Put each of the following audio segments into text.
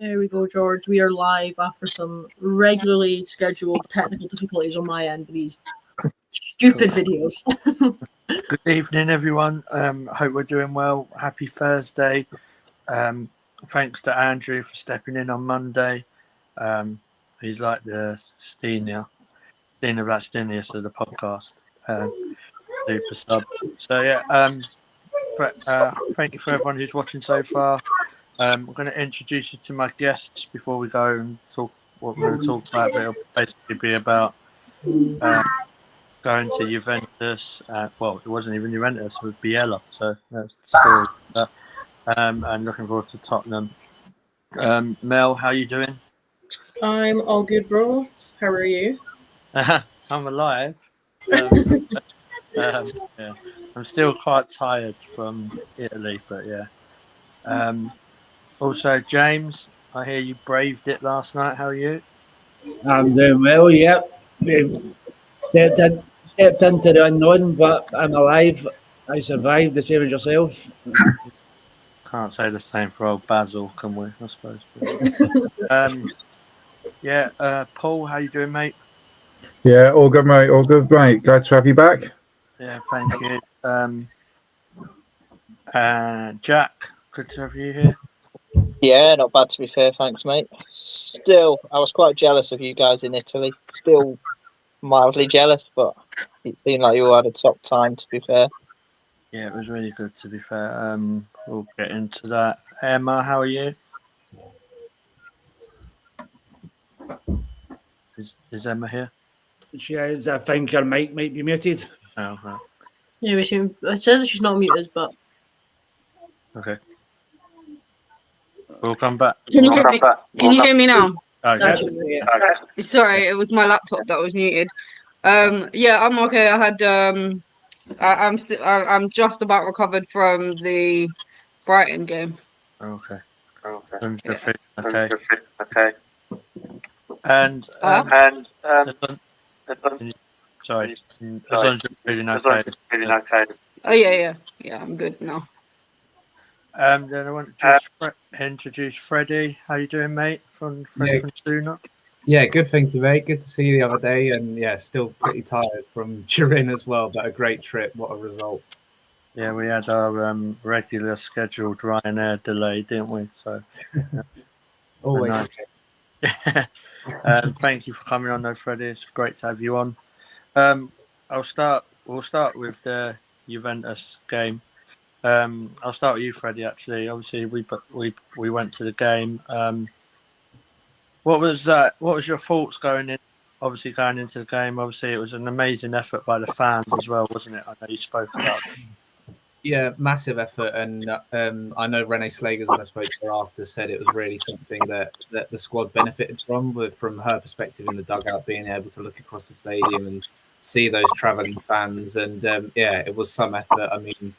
There we go, George. We are live after some regularly scheduled technical difficulties on my end with these stupid videos. Good evening, everyone. Hope we're doing well. Happy Thursday. Thanks to Andrew for stepping in on Monday. He's like the Stina Vastinius of the podcast. Super sub. So yeah, thank you for everyone who's watching so far. I'm going to introduce you to my guests before we go and talk what we're going to talk about. It'll basically be about going to Juventus. Well, it wasn't even Juventus, it was Biella. So that's the story. And looking forward to Tottenham. Mel, how you doing? I'm all good, bro. How are you? I'm alive. Yeah. I'm still quite tired from Italy, but yeah. Also, James, I hear you braved it last night. How are you? I'm doing well, yep. Stepped into the unknown, but I'm alive. I survived, the same as yourself. Can't say the same for old Basil, can we? I suppose. Paul, how you doing, mate? Yeah, all good, mate. All good, mate. Glad to have you back. Yeah, thank you. Jack, good to have you here. Yeah, not bad to be fair, thanks, mate. Still, I was quite jealous of you guys in Italy. Still mildly jealous, but it seemed like you all had a top time, to be fair. Yeah, it was really good, to be fair. We'll get into that. Emma, how are you? Is Emma here? She is. I think her mic might be muted. Oh, right. Yeah, I said that she's not muted, but Okay. We'll come back. Can you hear me now? Oh, yeah. Sorry, it was my laptop that was muted. Yeah, I'm okay. I had I'm just about recovered from the Brighton game. Okay. Yeah. Okay. And sorry. As long as you're feeling okay. Oh yeah, I'm good now. Then I want to just introduce Freddie. How you doing, mate? From Tuna. Yeah, good. Thank you, mate. Good to see you the other day, and yeah, still pretty tired from Turin as well. But a great trip. What a result! Yeah, we had our regular scheduled Ryanair delay, didn't we? So always. Okay. Thank you for coming on, though, Freddie. It's great to have you on. We'll start with the Juventus game. I'll start with you, Freddie. Actually, obviously, we went to the game. What was your thoughts going in? Obviously, going into the game. Obviously, it was an amazing effort by the fans as well, wasn't it? I know you spoke about it. Yeah, massive effort, and I know Renee Slagers, when I spoke to her after, said it was really something that the squad benefited from her perspective in the dugout, being able to look across the stadium and see those travelling fans, and it was some effort. I mean,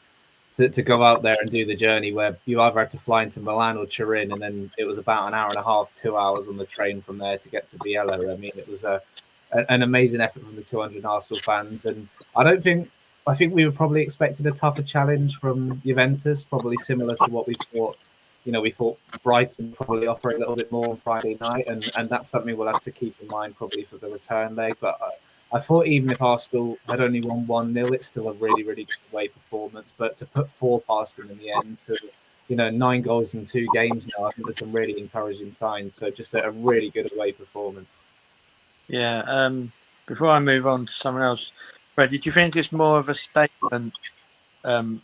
to go out there and do the journey where you either had to fly into Milan or Turin, and then it was about an hour and a half, 2 hours on the train from there to get to Biella. I mean, it was an amazing effort from the 200 Arsenal fans, and I think we were probably expected a tougher challenge from Juventus, probably similar to what we thought. You know, we thought Brighton probably offer a little bit more on Friday night, and that's something we'll have to keep in mind probably for the return leg. But I thought even if Arsenal had only won 1-0, it's still a really, really good away performance. But to put 4 past them in the end, to 9 goals in 2 games now, I think there's some really encouraging signs. So just a really good away performance. Yeah. Before I move on to someone else, Fred, did you think it's more of a statement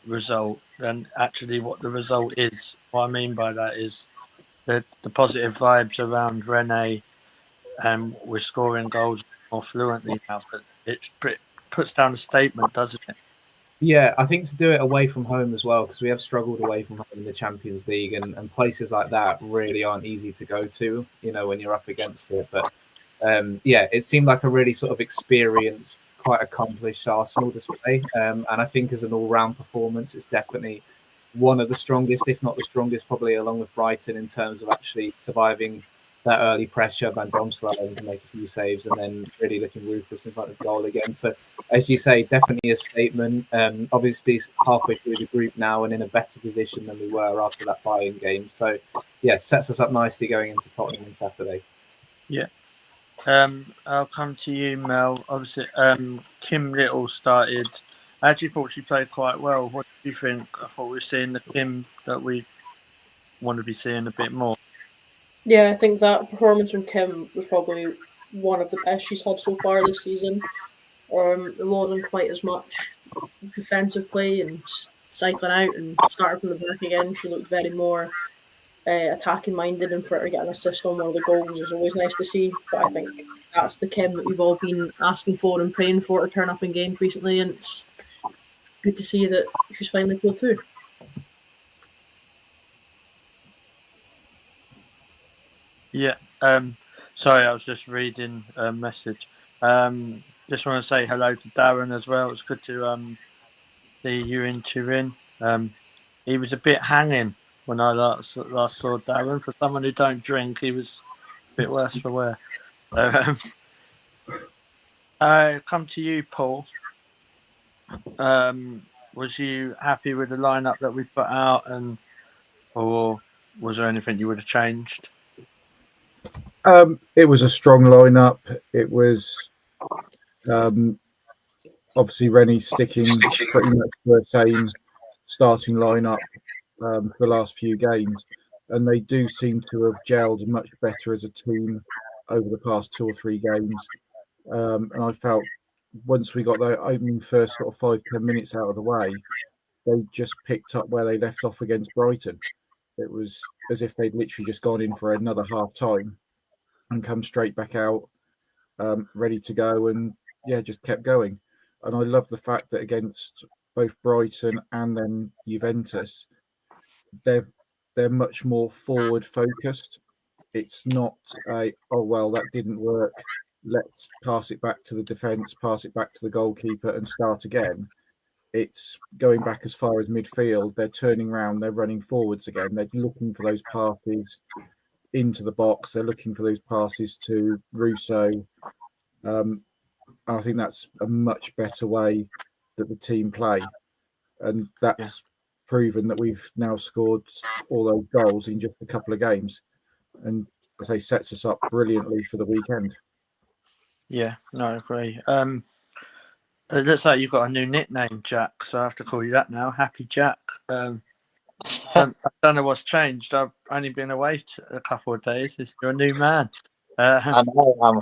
result than actually what the result is? What I mean by that is the positive vibes around Rene, and we're scoring goals more fluently now, but it puts down a statement, doesn't it? Yeah, I think to do it away from home as well, because we have struggled away from home in the Champions League, and places like that really aren't easy to go to, when you're up against it. But it seemed like a really sort of experienced, quite accomplished Arsenal display. And I think as an all-round performance, it's definitely one of the strongest, if not the strongest, probably along with Brighton in terms of actually surviving that early pressure. Van Domselaar having to make a few saves and then really looking ruthless in front of goal again. So, as you say, definitely a statement. Obviously, halfway through the group now and in a better position than we were after that Bayern game. So, yeah, sets us up nicely going into Tottenham on Saturday. Yeah. I'll come to you, Mel. Obviously, Kim Little started. I actually thought she played quite well. What do you think? I thought we were seeing the Kim that we want to be seeing a bit more. Yeah, I think that performance from Kim was probably one of the best she's had so far this season. It wasn't quite as much defensive play and cycling out and starting from the back again. She looked very more attacking minded, and for her to get an assist on one of the goals is always nice to see. But I think that's the Kim that we've all been asking for and praying for to turn up in games recently, and it's good to see that she's finally pulled through. Yeah. Sorry, I was just reading a message. Just want to say hello to Darren as well. It's good to see you in Turin. He was a bit hanging when I last saw Darren. For someone who don't drink, he was a bit worse for wear. Come to you, Paul. Was you happy with the lineup that we put out, or was there anything you would have changed? It was a strong lineup. It was obviously Rennie sticking pretty much to the same starting lineup for the last few games, and they do seem to have gelled much better as a team over the past 2 or 3 games. And I felt once we got the opening first sort of 5-10 minutes out of the way, they just picked up where they left off against Brighton. It was as if they'd literally just gone in for another half time and come straight back out, ready to go, and just kept going. And I love the fact that against both Brighton and then Juventus, they're much more forward focused. It's not that didn't work, let's pass it back to the defence, pass it back to the goalkeeper and start again. It's going back as far as midfield. They're turning around, they're running forwards again. They're looking for those passes into the box. They're looking for those passes to Russo. And I think that's a much better way that the team play. And that's proven that we've now scored all those goals in just a couple of games. And as I say, sets us up brilliantly for the weekend. Yeah, no, I agree. It looks like you've got a new nickname, Jack, so I have to call you that now. Happy Jack. I don't know what's changed. I've only been away a couple of days. You're a new man. I know,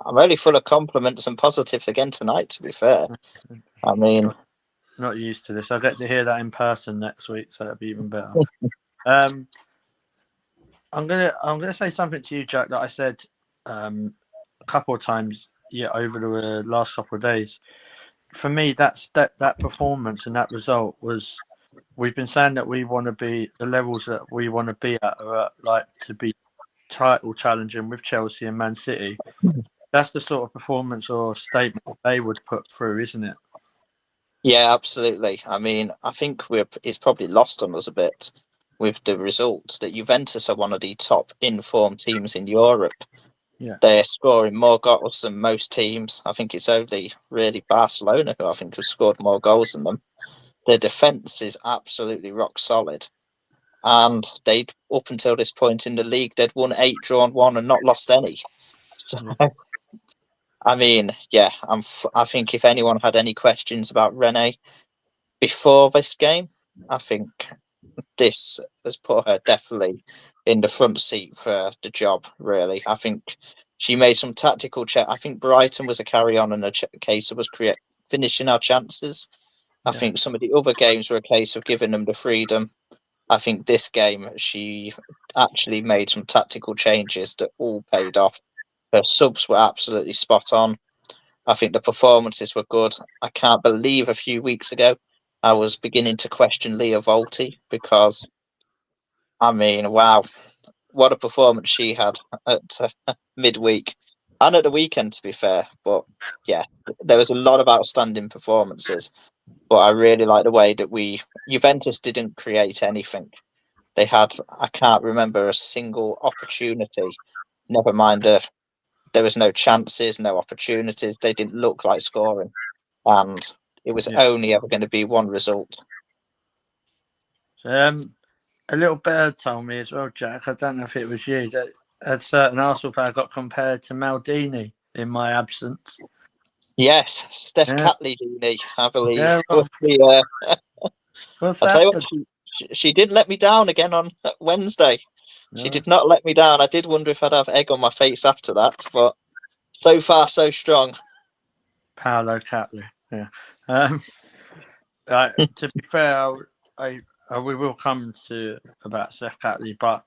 I'm only full of compliments and positives again tonight, to be fair. I mean, not used to this. I'll get to hear that in person next week, so that'll be even better. I'm gonna say something to you, Jack, that I said a couple of times over the last couple of days. For me, that performance and that result was. We've been saying that we want to be the levels that we want to be at, are like to be title challenging with Chelsea and Man City. That's the sort of performance or statement they would put through, isn't it? Yeah, absolutely. I mean, I think it's probably lost on us a bit with the results that Juventus are one of the top informed teams in Europe. Yeah, they're scoring more goals than most teams. I think it's only really Barcelona who I think have scored more goals than them. Their defence is absolutely rock solid. And they'd, up until this point in the league, they'd won 8, drawn 1 and not lost any. So, I mean, I think if anyone had any questions about Renee before this game, I think this has put her definitely in the front seat for the job, really. I think she made some tactical check. I think Brighton was a carry-on and a case of us finishing our chances. I think some of the other games were a case of giving them the freedom. I think this game, she actually made some tactical changes that all paid off. Her subs were absolutely spot on. I think the performances were good. I can't believe a few weeks ago I was beginning to question Leah Volti because, I mean, wow, what a performance she had at midweek and at the weekend, to be fair. But yeah, there was a lot of outstanding performances. But I really like the way that Juventus didn't create anything. They had, I can't remember a single opportunity. Never mind there was no chances, no opportunities. They didn't look like scoring. And it was only ever going to be one result. a little bird told me as well, Jack. I don't know if it was you that a certain Arsenal player got compared to Maldini in my absence. Yes, Steph Yeah. Catley, I believe. Yeah, Was well, the, what's I'll tell you happened? what, she did let me down again on Wednesday. She did not let me down. I did wonder if I'd have egg on my face after that, but so far so strong. Paolo Catley. Yeah. To be fair, we will come to about Steph Catley, but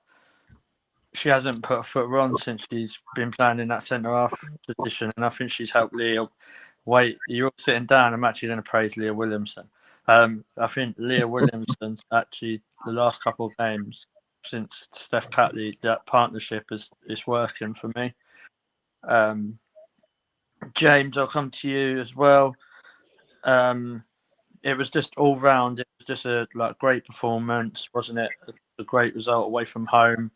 she hasn't put a foot wrong since she's been playing in that centre half position, and I think she's helped Leah. Wait, you're all sitting down. I'm actually going to praise Leah Williamson. I think Leah Williamson actually the last couple of games since Steph Catley, that partnership is working for me. James, I'll come to you as well. It was just all round. It was just a great performance, wasn't it? A great result away from home.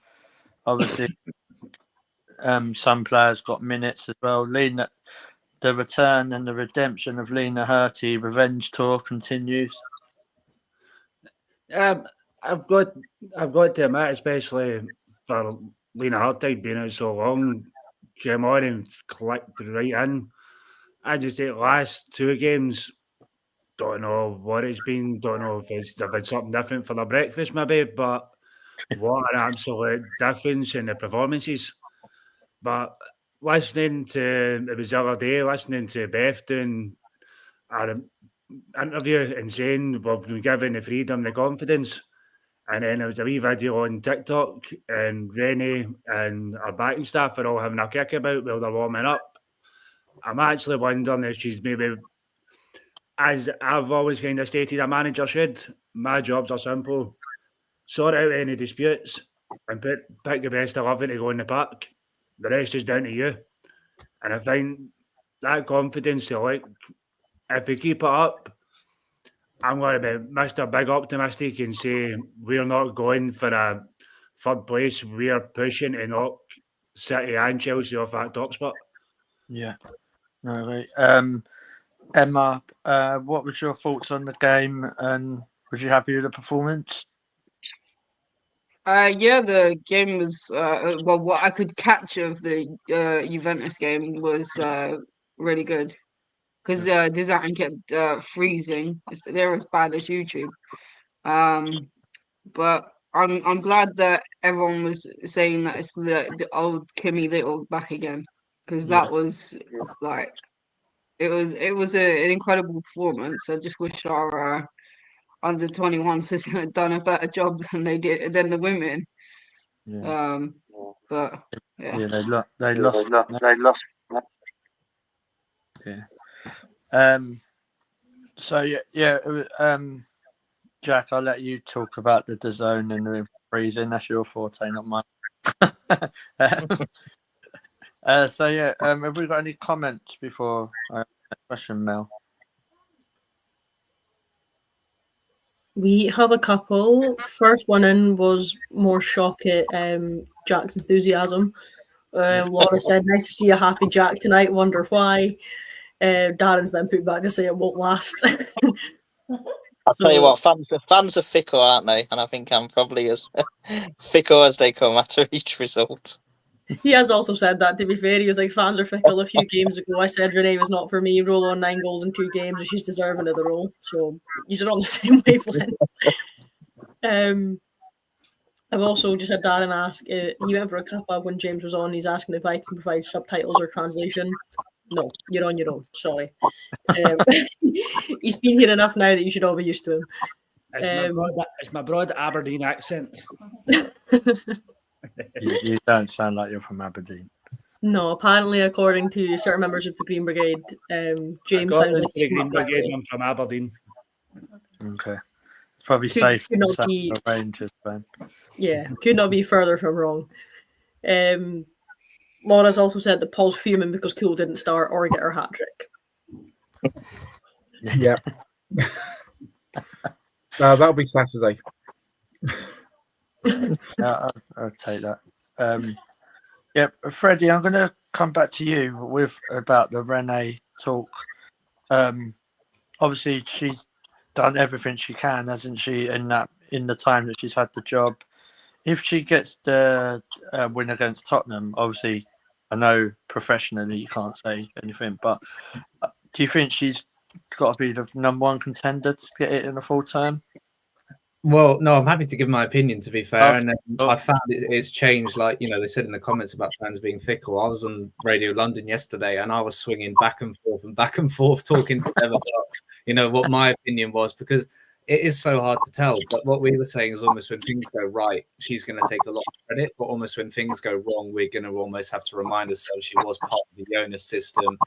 Obviously, some players got minutes as well. Lena, the return and the redemption of Lena Hurty revenge tour continues. I've got to admit, especially for Lena Hurtig being out so long, came on and clicked right in. I just say last two games, don't know what it's been, don't know if it's been something different for the breakfast maybe, but what an absolute difference in the performances. But listening to, it was the other day, listening to Beth doing an interview and saying we've been given the freedom, the confidence. And then there was a wee video on TikTok, and Rennie and our backing staff are all having a kick about while they're warming up. I'm actually wondering if she's maybe, as I've always kind of stated, a manager should. My jobs are simple: sort out any disputes and pick the best 11 to go in the park. The rest is down to you. And I find that confidence to if we keep it up, I'm going to be Mr. Big Optimistic and say we're not going for a third place. We're pushing to knock City and Chelsea off that top spot. Yeah. No, right. Emma, what was your thoughts on the game, and was you happy with the performance? Yeah, the game was well, what I could catch of the Juventus game was really good because design kept freezing. They're as bad as YouTube. But I'm glad that everyone was saying that it's the old Kimmy Little back again, because that was like it was an incredible performance. I just wish our under 21s had done a better job than they did than the women. Yeah. But yeah, Yeah, they lost. Yeah. So yeah. Jack, I'll let you talk about the DAZN and the freezing. That's your forte, not mine. So yeah, have we got any comments before question, Mel? We have a couple. First one in was more shock at Jack's enthusiasm. Laura said, "Nice to see a happy Jack tonight. Wonder why." Darren's then put back to say it won't last. I'll tell you what, fans are fickle, aren't they? And I think I'm probably as fickle as they come after each result. He has also said that, to be fair. He was like, fans are fickle. A few games ago, I said Renee was not for me. Roll on 9 goals in 2 games, and she's deserving of the role. So you're on the same wavelength. I've also just had Darren ask, he went for a cuppa when James was on. He's asking if I can provide subtitles or translation. No, you're on your own. Sorry. He's been here enough now that you should all be used to him. It's my broad Aberdeen accent. You don't sound like you're from Aberdeen. No, apparently, according to certain members of the Green Brigade, James sounds like the Green Brigade. I'm from Aberdeen. Okay, it's probably safe. Could not be, Rangers fan. Yeah, could not be further from wrong. Laura's also said that Paul's fuming because Cool didn't start or get her hat trick. Yeah. That'll be Saturday. I'll take that. Freddie, I'm going to come back to you about the Renee talk. Obviously, she's done everything she can, hasn't she, in in the time that she's had the job. If she gets the win against Tottenham, obviously, I know professionally you can't say anything, but do you think she's got to be the number one contender to get it in a full term? Well, no, I'm happy to give my opinion, to be fair. And Oh. I found it's changed. Like, they said in the comments about fans being fickle. I was on Radio London yesterday and I was swinging back and forth, talking to them about, what my opinion was, because it is so hard to tell. But what we were saying is almost when things go right, she's going to take a lot of credit. But almost when things go wrong, we're going to almost have to remind ourselves she was part of the Jonas system.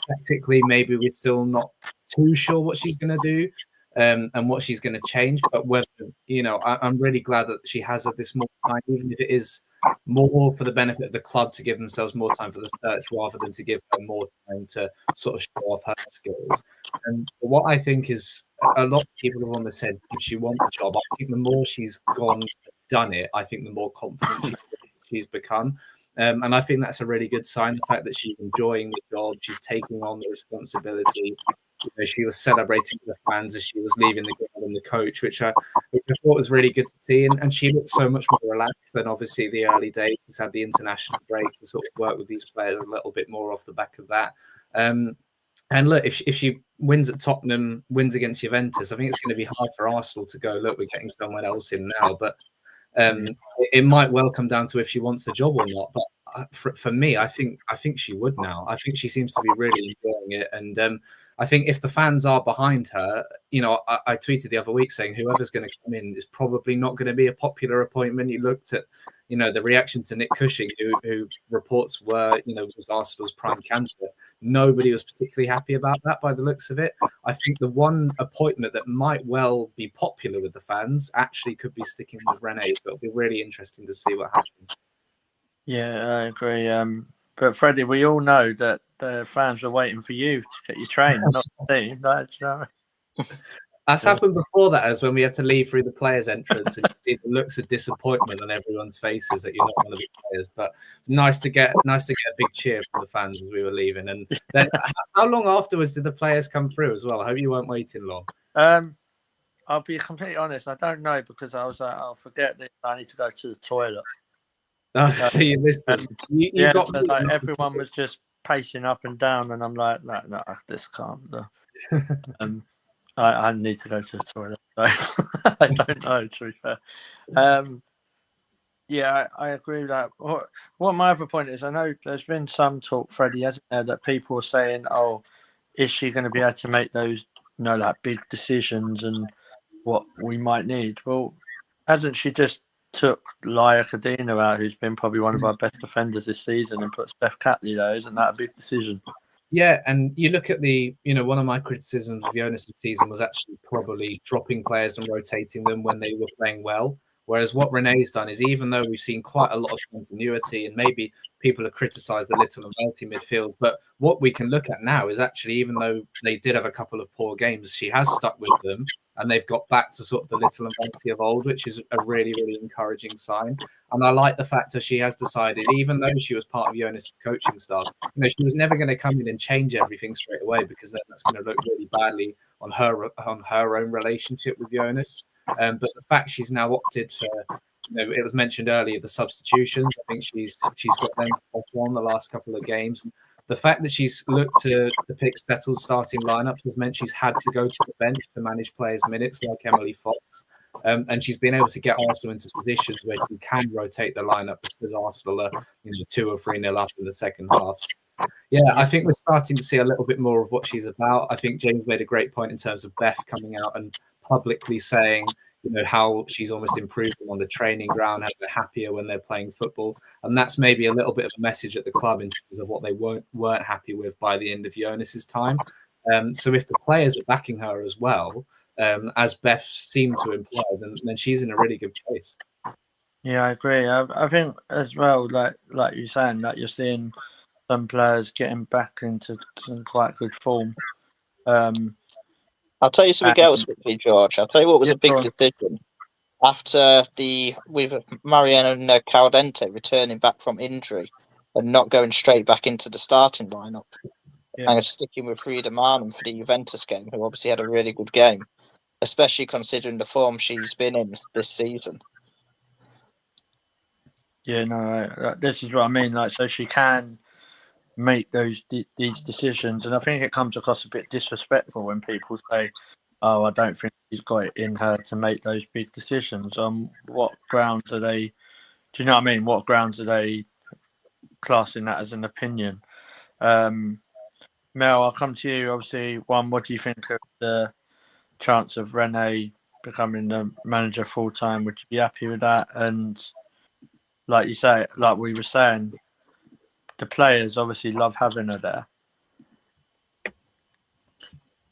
Tactically, maybe we're still not too sure what she's going to do. And what she's going to change, but whether I'm really glad that she has this more time, even if it is more for the benefit of the club to give themselves more time for the search rather than to give her more time to sort of show off her skills. And what I think is a lot of people have almost said, if she wants the job, I think the more she's done it, I think the more confident she's become. And I think that's a really good sign, the fact that she's enjoying the job, she's taking on the responsibility. She was celebrating with the fans as she was leaving the ground and the coach, which I thought was really good to see. And she looked so much more relaxed than obviously the early days. She's had the international break to sort of work with these players a little bit more off the back of that. And look, if she wins at Tottenham, wins against Juventus, I think it's going to be hard for Arsenal to go, look, we're getting someone else in now. But it might well come down to if she wants the job or not. But for me, I think she would now. I think she seems to be really enjoying it. And I think if the fans are behind her, I tweeted the other week saying whoever's going to come in is probably not going to be a popular appointment. You looked at, the reaction to Nick Cushing, who reports were, was Arsenal's prime candidate. Nobody was particularly happy about that by the looks of it. I think the one appointment that might well be popular with the fans actually could be sticking with Renee. So it'll be really interesting to see what happens. Yeah, I agree. But Freddie, we all know that the fans are waiting for you to get your train, not the team. That's happened before that, as when we have to leave through the players' entrance and see the looks of disappointment on everyone's faces that you're not one of the players. But it's nice to get a big cheer from the fans as we were leaving. And then, how long afterwards did the players come through as well? I hope you weren't waiting long. I'll be completely honest. I don't know, because I was like, I'll forget that I need to go to the toilet. So you missed it. You got so like everyone was just pacing up and down, and I'm like, no, this can't. I need to go to the toilet. So I don't know, to be fair. Yeah, I agree with that. What my other point is, I know there's been some talk, Freddie, hasn't there, that people are saying, oh, is she going to be able to make those, like big decisions and what we might need? Well, hasn't she just took Laia Cadena out, who's been probably one of our best defenders this season, and put Steph Catley there? Isn't that a big decision? Yeah, and you look at one of my criticisms of Jonas this season was actually probably dropping players and rotating them when they were playing well. Whereas what Renee's done is, even though we've seen quite a lot of continuity, and maybe people have criticised the little and multi midfields, but what we can look at now is actually, even though they did have a couple of poor games, she has stuck with them, and they've got back to sort of the little and multi of old, which is a really, really encouraging sign. And I like the fact that she has decided, even though she was part of Jonas' coaching staff, she was never going to come in and change everything straight away, because then that's going to look really badly on her own relationship with Jonas. But the fact she's now opted for, it was mentioned earlier, the substitutions. I think she's got them on the last couple of games. The fact that she's looked to pick settled starting lineups has meant she's had to go to the bench to manage players' minutes, like Emily Fox. And she's been able to get Arsenal into positions where she can rotate the lineup, because Arsenal are 2 or 3-0 up in the second half. Yeah, I think we're starting to see a little bit more of what she's about. I think James made a great point in terms of Beth coming out and publicly saying, how she's almost improving on the training ground, how they're happier when they're playing football. And that's maybe a little bit of a message at the club in terms of what they weren't happy with by the end of Jonas's time. So if the players are backing her as well, as Beth seemed to imply, then she's in a really good place. Yeah, I agree. I think as well, like you're saying, that you're seeing some players getting back into some quite good form. I'll tell you something else quickly, George. I'll tell you what was a big decision. After with Mariano Caldente returning back from injury and not going straight back into the starting lineup, and sticking with Frida Marnham for the Juventus game, who obviously had a really good game. especially considering the form she's been in this season. Yeah, no, this is what I mean. Like, so she can make these decisions, and I think it comes across a bit disrespectful when people say, "Oh, I don't think she's got it in her to make those big decisions." On what grounds are they? Do you know what I mean? What grounds are they classing that as an opinion? Mel, I'll come to you. Obviously, what do you think of the chance of Renee becoming the manager full time? Would you be happy with that? And like you say, like we were saying, the players obviously love having her there.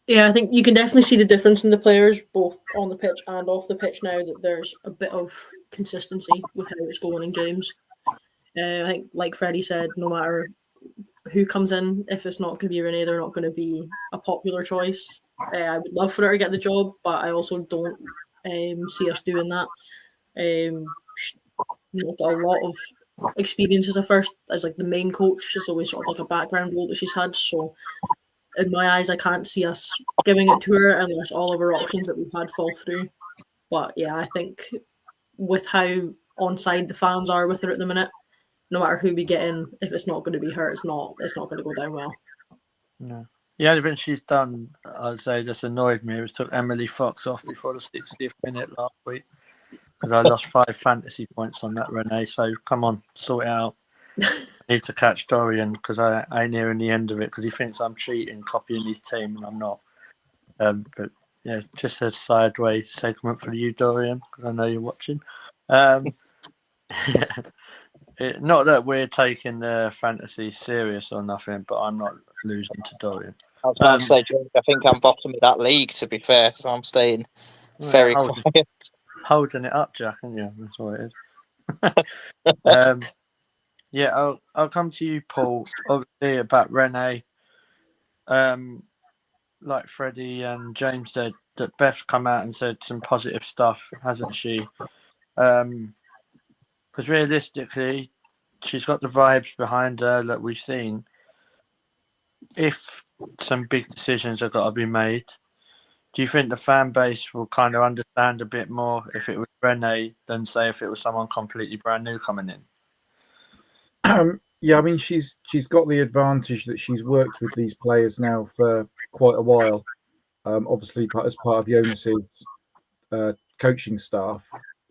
Yeah, I think you can definitely see the difference in the players, both on the pitch and off the pitch now, that there's a bit of consistency with how it's going in games. I think, like Freddie said, no matter who comes in, if it's not going to be Renee, they're not going to be a popular choice. I would love for her to get the job, but I also don't see us doing that. Got a lot of experience as like the main coach. It's always sort of like a background role that she's had. So in my eyes, I can't see us giving it to her unless all of our options that we've had fall through. But yeah, I think with how onside the fans are with her at the minute, no matter who we get in, if it's not going to be her, it's not going to go down well. No. The only thing she's done, I'd say, that's annoyed me was took Emily Fox off before the 60th minute last week because I lost 5 fantasy points on that, Renee. So come on, sort it out. I need to catch Dorian because I ain't nearing the end of it because he thinks I'm cheating, copying his team, and I'm not. But yeah, just a sideways segment for you, Dorian, because I know you're watching. Not that we're taking the fantasy serious or nothing, but I'm not losing to Dorian. I was about to say, I think I'm bottom of that league, to be fair, so I'm staying very quiet. Holding it up, Jack, aren't you? That's what it is. Yeah, I'll come to you, Paul. Obviously, about Renee. Like Freddie and James said, that Beth's come out and said some positive stuff, hasn't she? Because realistically, she's got the vibes behind her that we've seen. If some big decisions have got to be made, do you think the fan base will kind of understand a bit more if it was Renee than say if it was someone completely brand new coming in? Yeah, I mean she's got the advantage that she's worked with these players now for quite a while. Obviously, as part of Jonas's coaching staff,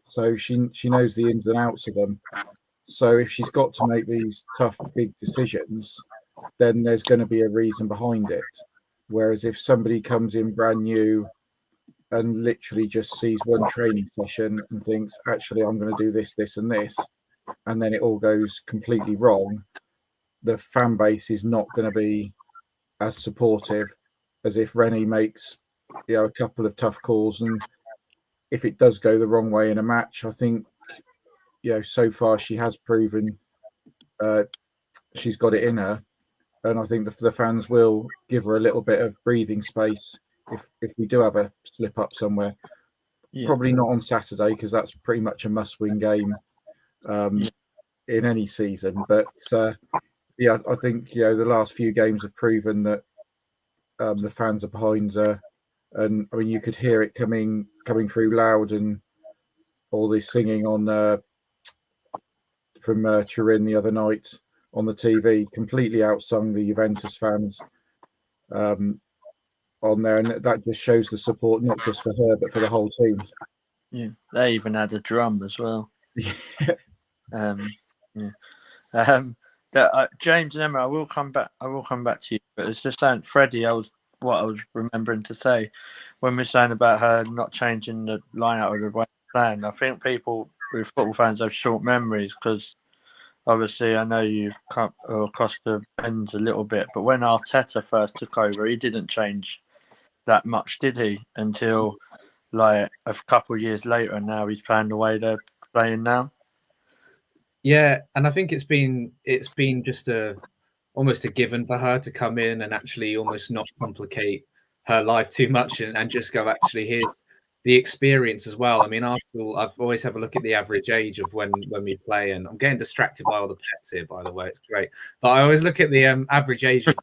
so she knows the ins and outs of them. So if she's got to make these tough, big decisions, then there's going to be a reason behind it. Whereas if somebody comes in brand new and literally just sees one training session and thinks, actually, I'm going to do this, this, and this, and then it all goes completely wrong, the fan base is not going to be as supportive as if Rennie makes, a couple of tough calls. And if it does go the wrong way in a match, I think, so far she has proven she's got it in her. And I think the fans will give her a little bit of breathing space if we do have a slip up somewhere. Yeah. Probably not on Saturday because that's pretty much a must-win game in any season. But I think the last few games have proven that the fans are behind her, and I mean you could hear it coming through loud, and all this singing on from Turin the other night on the TV completely outsung the Juventus fans on there, and that just shows the support not just for her but for the whole team. Yeah, they even had a drum as well. James and Emma, I will come back to you, but it's just saying, Freddie, I was remembering to say when we're saying about her not changing the lineup or the way plan. I think people with football fans have short memories because obviously I know you come across the bends a little bit, but when Arteta first took over, he didn't change that much, did he? Until like a couple of years later, and now he's playing the way they're playing now. Yeah, and I think it's been just almost a given for her to come in and actually almost not complicate her life too much and just go, actually, here's the experience as well. I mean, Arsenal, I've always have a look at the average age of when we play, and I'm getting distracted by all the pets here, by the way. It's great. But I always look at the average age of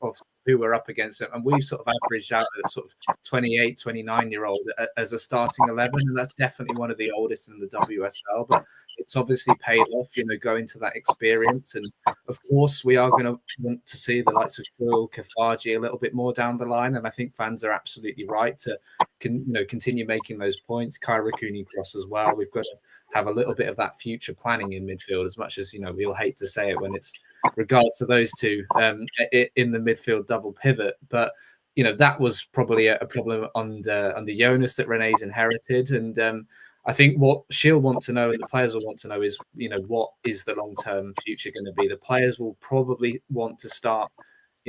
who we're up against, and we've sort of averaged out at sort of 28, 29-year-old as a starting 11, and that's definitely one of the oldest in the WSL. But it's obviously paid off, going to that experience, and of course we are going to want to see the likes of Will Kafaji a little bit more down the line, and I think fans are absolutely right to continue making those points. Kyra Cooney-Cross as well. We've got to have a little bit of that future planning in midfield, as much as we all hate to say it when it's regards to those two in the midfield double pivot. But that was probably a problem under Jonas that Renee's inherited, and I think what she'll want to know and the players will want to know is what is the long-term future going to be. The players will probably want to start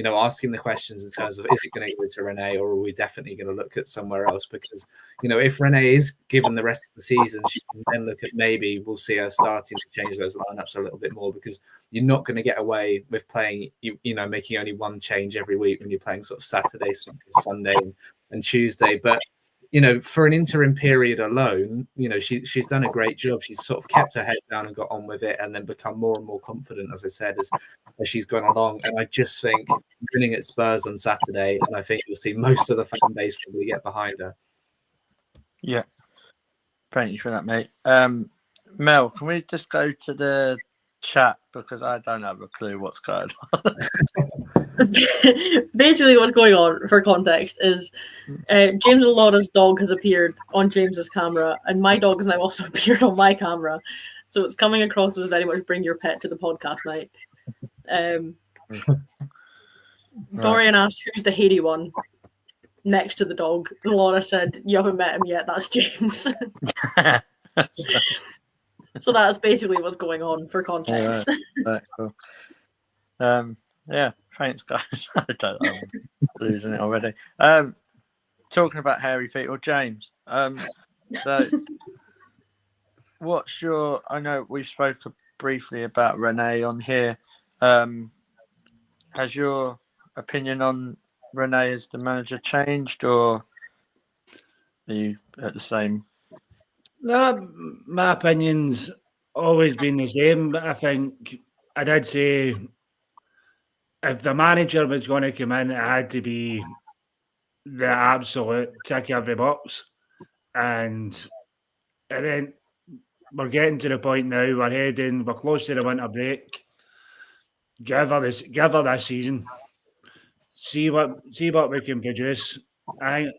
asking the questions in terms of, is it going to go to Renee, or are we definitely going to look at somewhere else? Because, if Renee is given the rest of the season, she can then look at, maybe we'll see her starting to change those lineups a little bit more, because you're not going to get away with playing, making only one change every week when you're playing sort of Saturday, Sunday and Tuesday. But, for an interim period alone, she's done a great job. She's sort of kept her head down and got on with it, and then become more and more confident, as I said, as she's gone along. And I just think winning at Spurs on Saturday, and I think you'll see most of the fan base probably get behind her. Yeah. Thank you for that, mate. Mel, can we just go to the chat, because I don't have a clue what's going on. Basically, what's going on, for context, is James and Laura's dog has appeared on James's camera, and my dog has now also appeared on my camera. So it's coming across as very much bring your pet to the podcast night. Dorian asked who's the hairy one next to the dog, and Laura said, "You haven't met him yet, that's James." So that's basically what's going on, for context. Right, cool. Yeah, thanks, guys. I don't know, I'm losing it already. Talking about hairy people, James. So, what's your? I know we've spoken briefly about Renee on here. Has your opinion on Renee as the manager changed, or are you at the same? No, my opinion's always been the same, but I think I did say if the manager was going to come in, it had to be the absolute tick every box. And then we're getting to the point now, we're close to the winter break. Give her this season. See what we can produce. I think,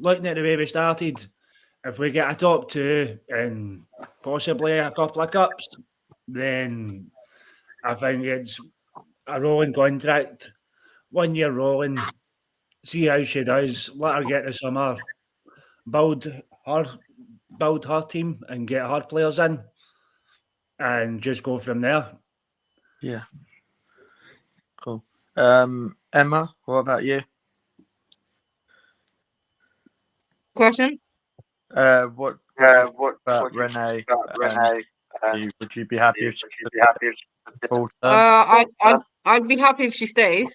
looking at the way we started, if we get a top two and possibly a couple of cups, then I think it's a rolling contract, 1 year rolling. See how she does. Let her get the summer, build her team and get her players in, and just go from there. Yeah. Cool. Emma, what about you? Question? What about Renee? Would you be happy if she full term? I'd be happy if she stays.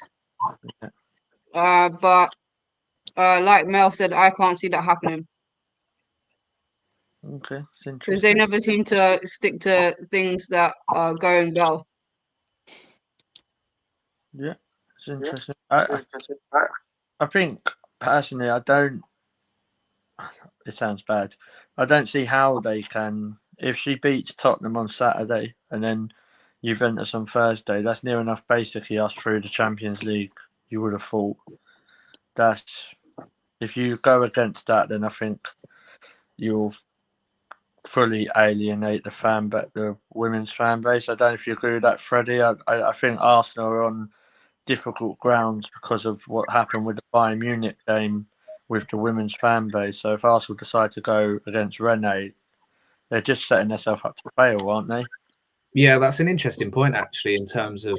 But like Mel said, I can't see that happening. Okay, it's interesting. Because they never seem to stick to things that are going well. Yeah, it's interesting. I think personally, it sounds bad. I don't see how they can. If she beats Tottenham on Saturday and then Juventus on Thursday, that's near enough basically us through the Champions League. You would have thought if you go against that, then I think you'll fully alienate the women's fan base. I don't know if you agree with that, Freddie. I think Arsenal are on difficult grounds because of what happened with the Bayern Munich game with the women's fan base. So if Arsenal decide to go against Renee, they're just setting themselves up to fail, aren't they? Yeah, that's an interesting point, actually, in terms of,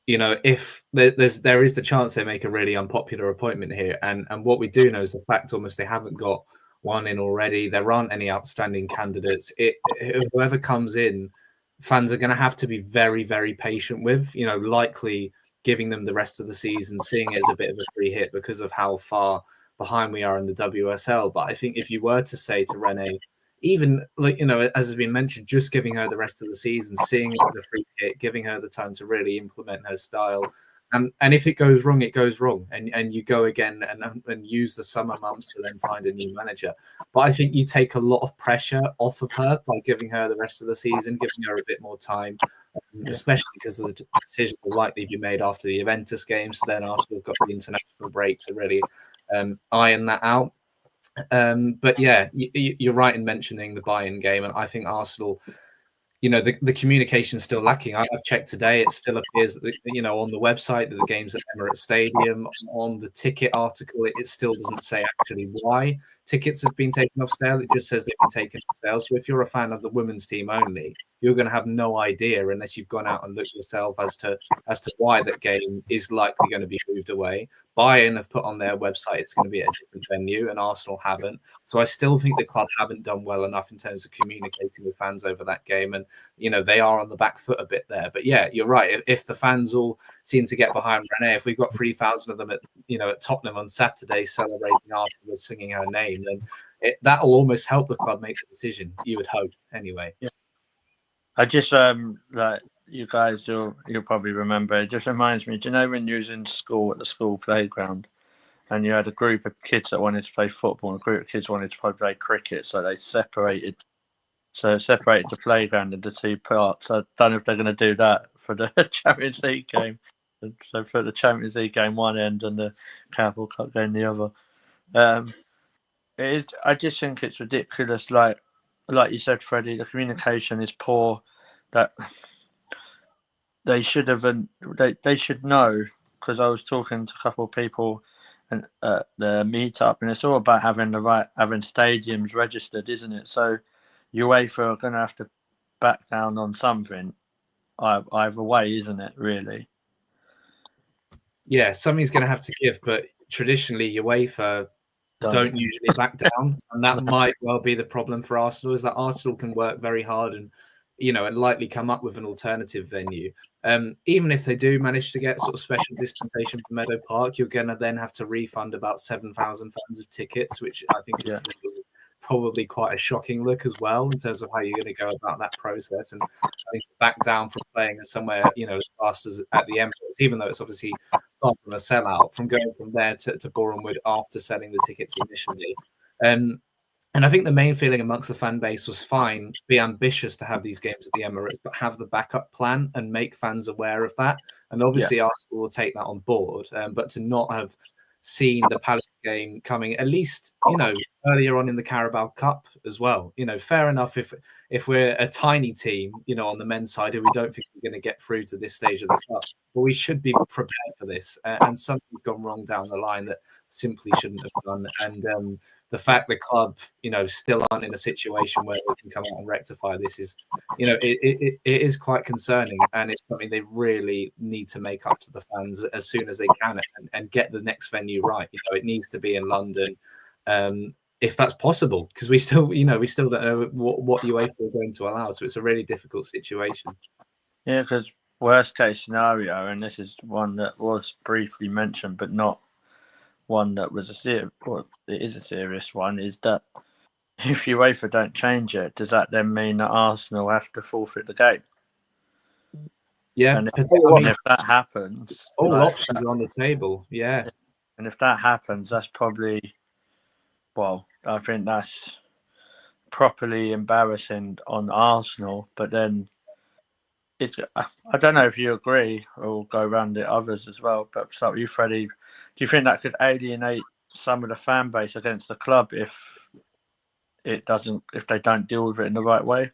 if there is the chance they make a really unpopular appointment here. And what we do know is the fact almost they haven't got one in already. There aren't any outstanding candidates. Whoever comes in, fans are going to have to be very, very patient with, likely giving them the rest of the season, seeing it as a bit of a free hit because of how far behind we are in the WSL. But I think if you were to say to Renee, even as has been mentioned, just giving her the rest of the season, seeing it as a free hit, giving her the time to really implement her style, And if it goes wrong, it goes wrong, and you go again and use the summer months to then find a new manager. But I think you take a lot of pressure off of her by giving her the rest of the season, giving her a bit more time, especially because the decision will likely be made after the Juventus game. So then Arsenal's got the international break to really iron that out. But yeah, you're right in mentioning the Bayern game, and I think Arsenal, the communication's still lacking. I've checked today; it still appears that on the website that the game's at Emirates Stadium. On the ticket article, it still doesn't say actually why tickets have been taken off sale. It just says they've been taken off sale. So if you're a fan of the women's team only, you're going to have no idea unless you've gone out and looked yourself as to why that game is likely going to be moved away. Bayern have put on their website it's going to be at a different venue, and Arsenal haven't. So I still think the club haven't done well enough in terms of communicating with fans over that game, and they are on the back foot a bit there. But yeah, you're right. If the fans all seem to get behind Renee, if we've got 3,000 of them at Tottenham on Saturday celebrating afterwards, singing her name, then that'll almost help the club make a decision. You would hope, anyway. Yeah. I just like you guys, you'll probably remember. It just reminds me. Do you know when you was in school at the school playground, and you had a group of kids that wanted to play football, and a group of kids wanted to play cricket, so they separated. So separated the playground into two parts. I don't know if they're going to do that for the Champions League game. So for the Champions League game one end and the Carabao Cup game the other. It is. I just think it's ridiculous. Like you said, Freddie, the communication is poor. That they should have. They should know, because I was talking to a couple of people and the meetup, and it's all about having stadiums registered, isn't it? So UEFA are going to have to back down on something either way, isn't it, really? Yeah, something's going to have to give, but traditionally UEFA don't usually back down, and that might well be the problem for Arsenal, is that Arsenal can work very hard and likely come up with an alternative venue. Even if they do manage to get sort of special dispensation for Meadow Park, you're going to then have to refund about 7,000 fans of tickets, which I think is probably quite a shocking look as well in terms of how you're going to go about that process. And I think to back down from playing somewhere as fast as at the Emirates, even though it's obviously far from a sellout, from going from there to Boreham Wood after selling the tickets initially. And I think the main feeling amongst the fan base was fine, be ambitious to have these games at the Emirates, but have the backup plan and make fans aware of that. And obviously Arsenal will take that on board, but to not have seen the Palace game coming at least earlier on in the Carabao Cup as well. Fair enough if we're a tiny team on the men's side who we don't think we're going to get through to this stage of the cup, but we should be prepared for this, and something's gone wrong down the line that simply shouldn't have done. And the fact the club still aren't in a situation where they can come out and rectify this is it is quite concerning, and it's something they really need to make up to the fans as soon as they can and get the next venue right. It needs to be in London, if that's possible, because we still don't know what UEFA are going to allow, so it's a really difficult situation. Yeah, because worst case scenario, and this is one that was briefly mentioned but not one that was it is a serious one, is that if UEFA don't change it, does that then mean that Arsenal have to forfeit the game? Yeah, and if that happens, all options are on the table. Yeah, and if that happens, that's probably, I think that's properly embarrassing on Arsenal. But then I don't know if you agree, or we'll go around the others as well. But start with you, Freddie. Do you think that could alienate some of the fan base against the club if they don't deal with it in the right way?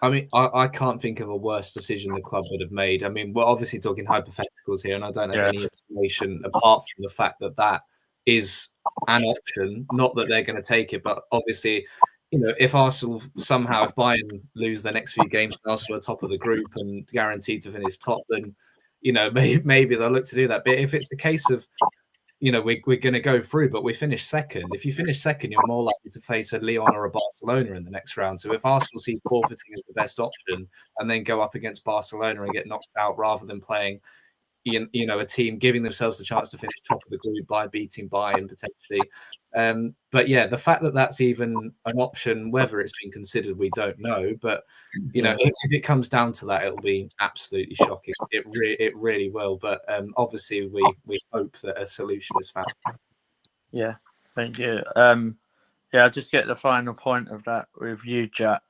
I mean, I can't think of a worse decision the club would have made. I mean, we're obviously talking hypotheticals here, and I don't have any information apart from the fact that is an option. Not that they're going to take it, but obviously, if Arsenal somehow, if Bayern lose their next few games, and Arsenal are top of the group and guaranteed to finish top, then maybe they'll look to do that. But if it's a case of we're going to go through, but we finish second. If you finish second, you're more likely to face a Lyon or a Barcelona in the next round. So if Arsenal sees forfeiting as the best option and then go up against Barcelona and get knocked out rather than playing, a team giving themselves the chance to finish top of the group by beating Bayern potentially. But yeah, the fact that that's even an option, whether it's been considered, we don't know. But if it comes down to that, it'll be absolutely shocking. It really will. But obviously, we hope that a solution is found. Yeah, thank you. I'll just get the final point of that with you, Jack.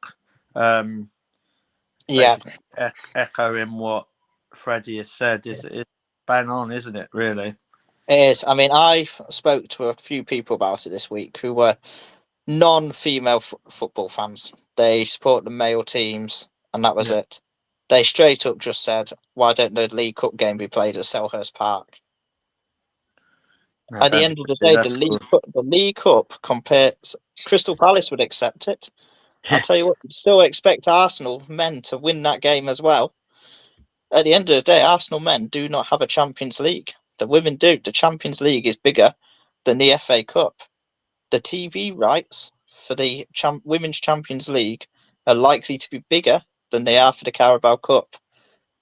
Echoing what Freddie has said, it's bang on, isn't it? Really, it is. I mean, I spoke to a few people about it this week who were non-female football fans. They support the male teams, and that was it. They straight up just said, "Why don't the League Cup game be played at Selhurst Park?" At the end of the day, the League Cup compares. Crystal Palace would accept it. I'll tell you what, still expect Arsenal men to win that game as well. At the end of the day, Arsenal men do not have a Champions League. The women do. The Champions League is bigger than the FA Cup. The TV rights for the Women's Champions League are likely to be bigger than they are for the Carabao Cup.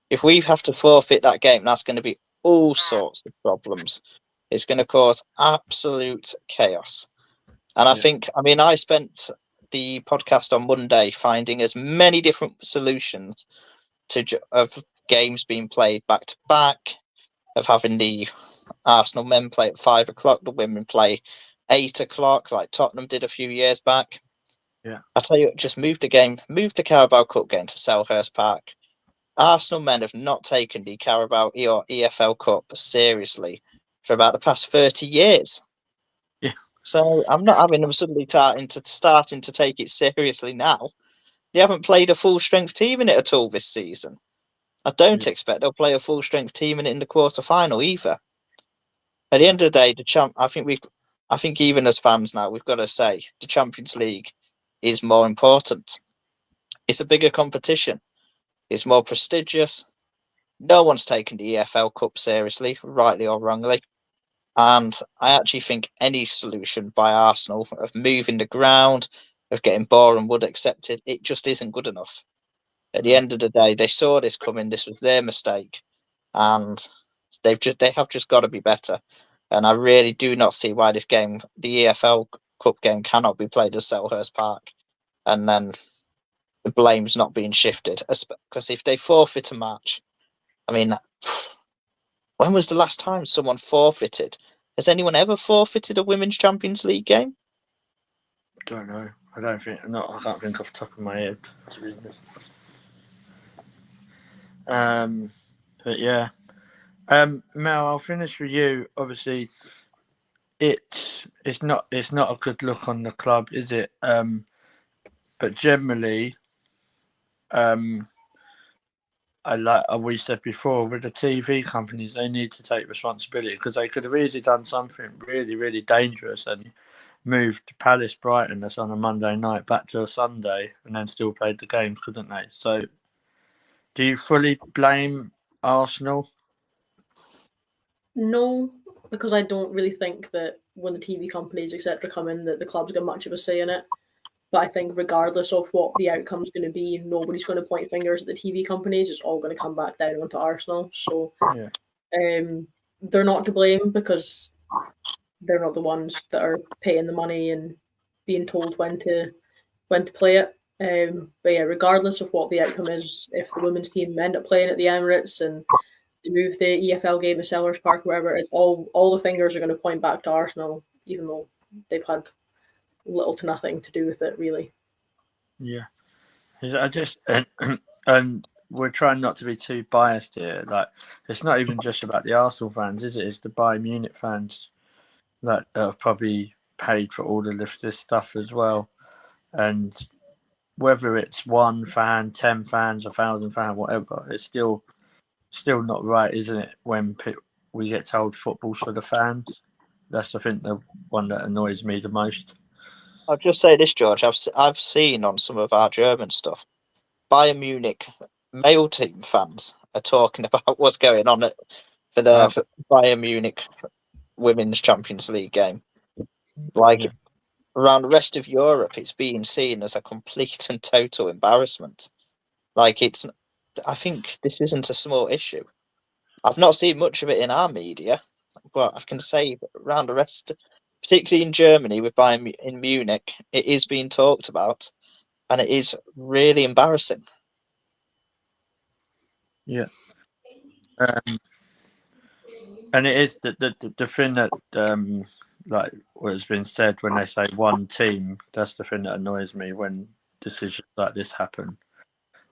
If we have to forfeit that game, that's going to be all sorts of problems. It's going to cause absolute chaos. And I spent the podcast on Monday finding as many different solutions of games being played back to back, of having the Arsenal men play at 5 o'clock, the women play 8 o'clock, like Tottenham did a few years back. Yeah, I tell you, just move the Carabao Cup game to Selhurst Park. Arsenal men have not taken the Carabao or EFL Cup seriously for about the past 30 years. Yeah. So I'm not having them suddenly starting to take it seriously now. They haven't played a full strength team in it at all this season. I don't expect they'll play a full strength team in it in the quarter final either. At the end of the day, I think even as fans now, we've got to say the Champions League is more important. It's a bigger competition. It's more prestigious. No one's taken the EFL Cup seriously, rightly or wrongly. And I actually think any solution by Arsenal of moving the ground, of getting Boreham Wood accepted, it just isn't good enough. At the end of the day, they saw this coming. This was their mistake, and they have just got to be better. And I really do not see why this game, the EFL Cup game, cannot be played at Selhurst Park, and then the blame's not being shifted. Because if they forfeit a match, I mean, when was the last time someone forfeited? Has anyone ever forfeited a Women's Champions League game? Don't know. I can't think off the top of my head, to be honest. But yeah. Mel, I'll finish with you. Obviously, it's not a good look on the club, is it? But generally, we said before, with the TV companies, they need to take responsibility, because they could have easily done something really, really dangerous and moved Palace Brighton that's on a Monday night back to a Sunday and then still played the game, couldn't they? So do you fully blame Arsenal? No, because I don't really think that when the TV companies, etc., come in, that the club's got much of a say in it. But I think regardless of what the outcome's going to be, nobody's going to point fingers at the TV companies. It's all going to come back down onto Arsenal. So they're not to blame, because they're not the ones that are paying the money and being told when to play it. But yeah, regardless of what the outcome is, if the women's team end up playing at the Emirates and they move the EFL game to Selhurst Park, wherever, all the fingers are going to point back to Arsenal, even though they've had little to nothing to do with it, really. Yeah, I just and we're trying not to be too biased here. Like, it's not even just about the Arsenal fans, is it? It's the Bayern Munich fans that have probably paid for all of this stuff as well. And whether it's 1 fan, 10 fans, 1,000 fans, whatever, it's still not right, isn't it? When we get told football's for the fans, that's I think the one that annoys me the most. I'll just say this, George. I've seen on some of our German stuff, Bayern Munich male team fans are talking about what's going on for Bayern Munich Women's Champions League game. Around the rest of Europe, it's being seen as a complete and total embarrassment. I think this isn't a small issue. I've not seen much of it in our media, but I can say around the rest, particularly in Germany with Bayern in Munich, it is being talked about, and it is really embarrassing. Yeah. And it is the thing that like what has been said when they say one team. That's the thing that annoys me when decisions like this happen.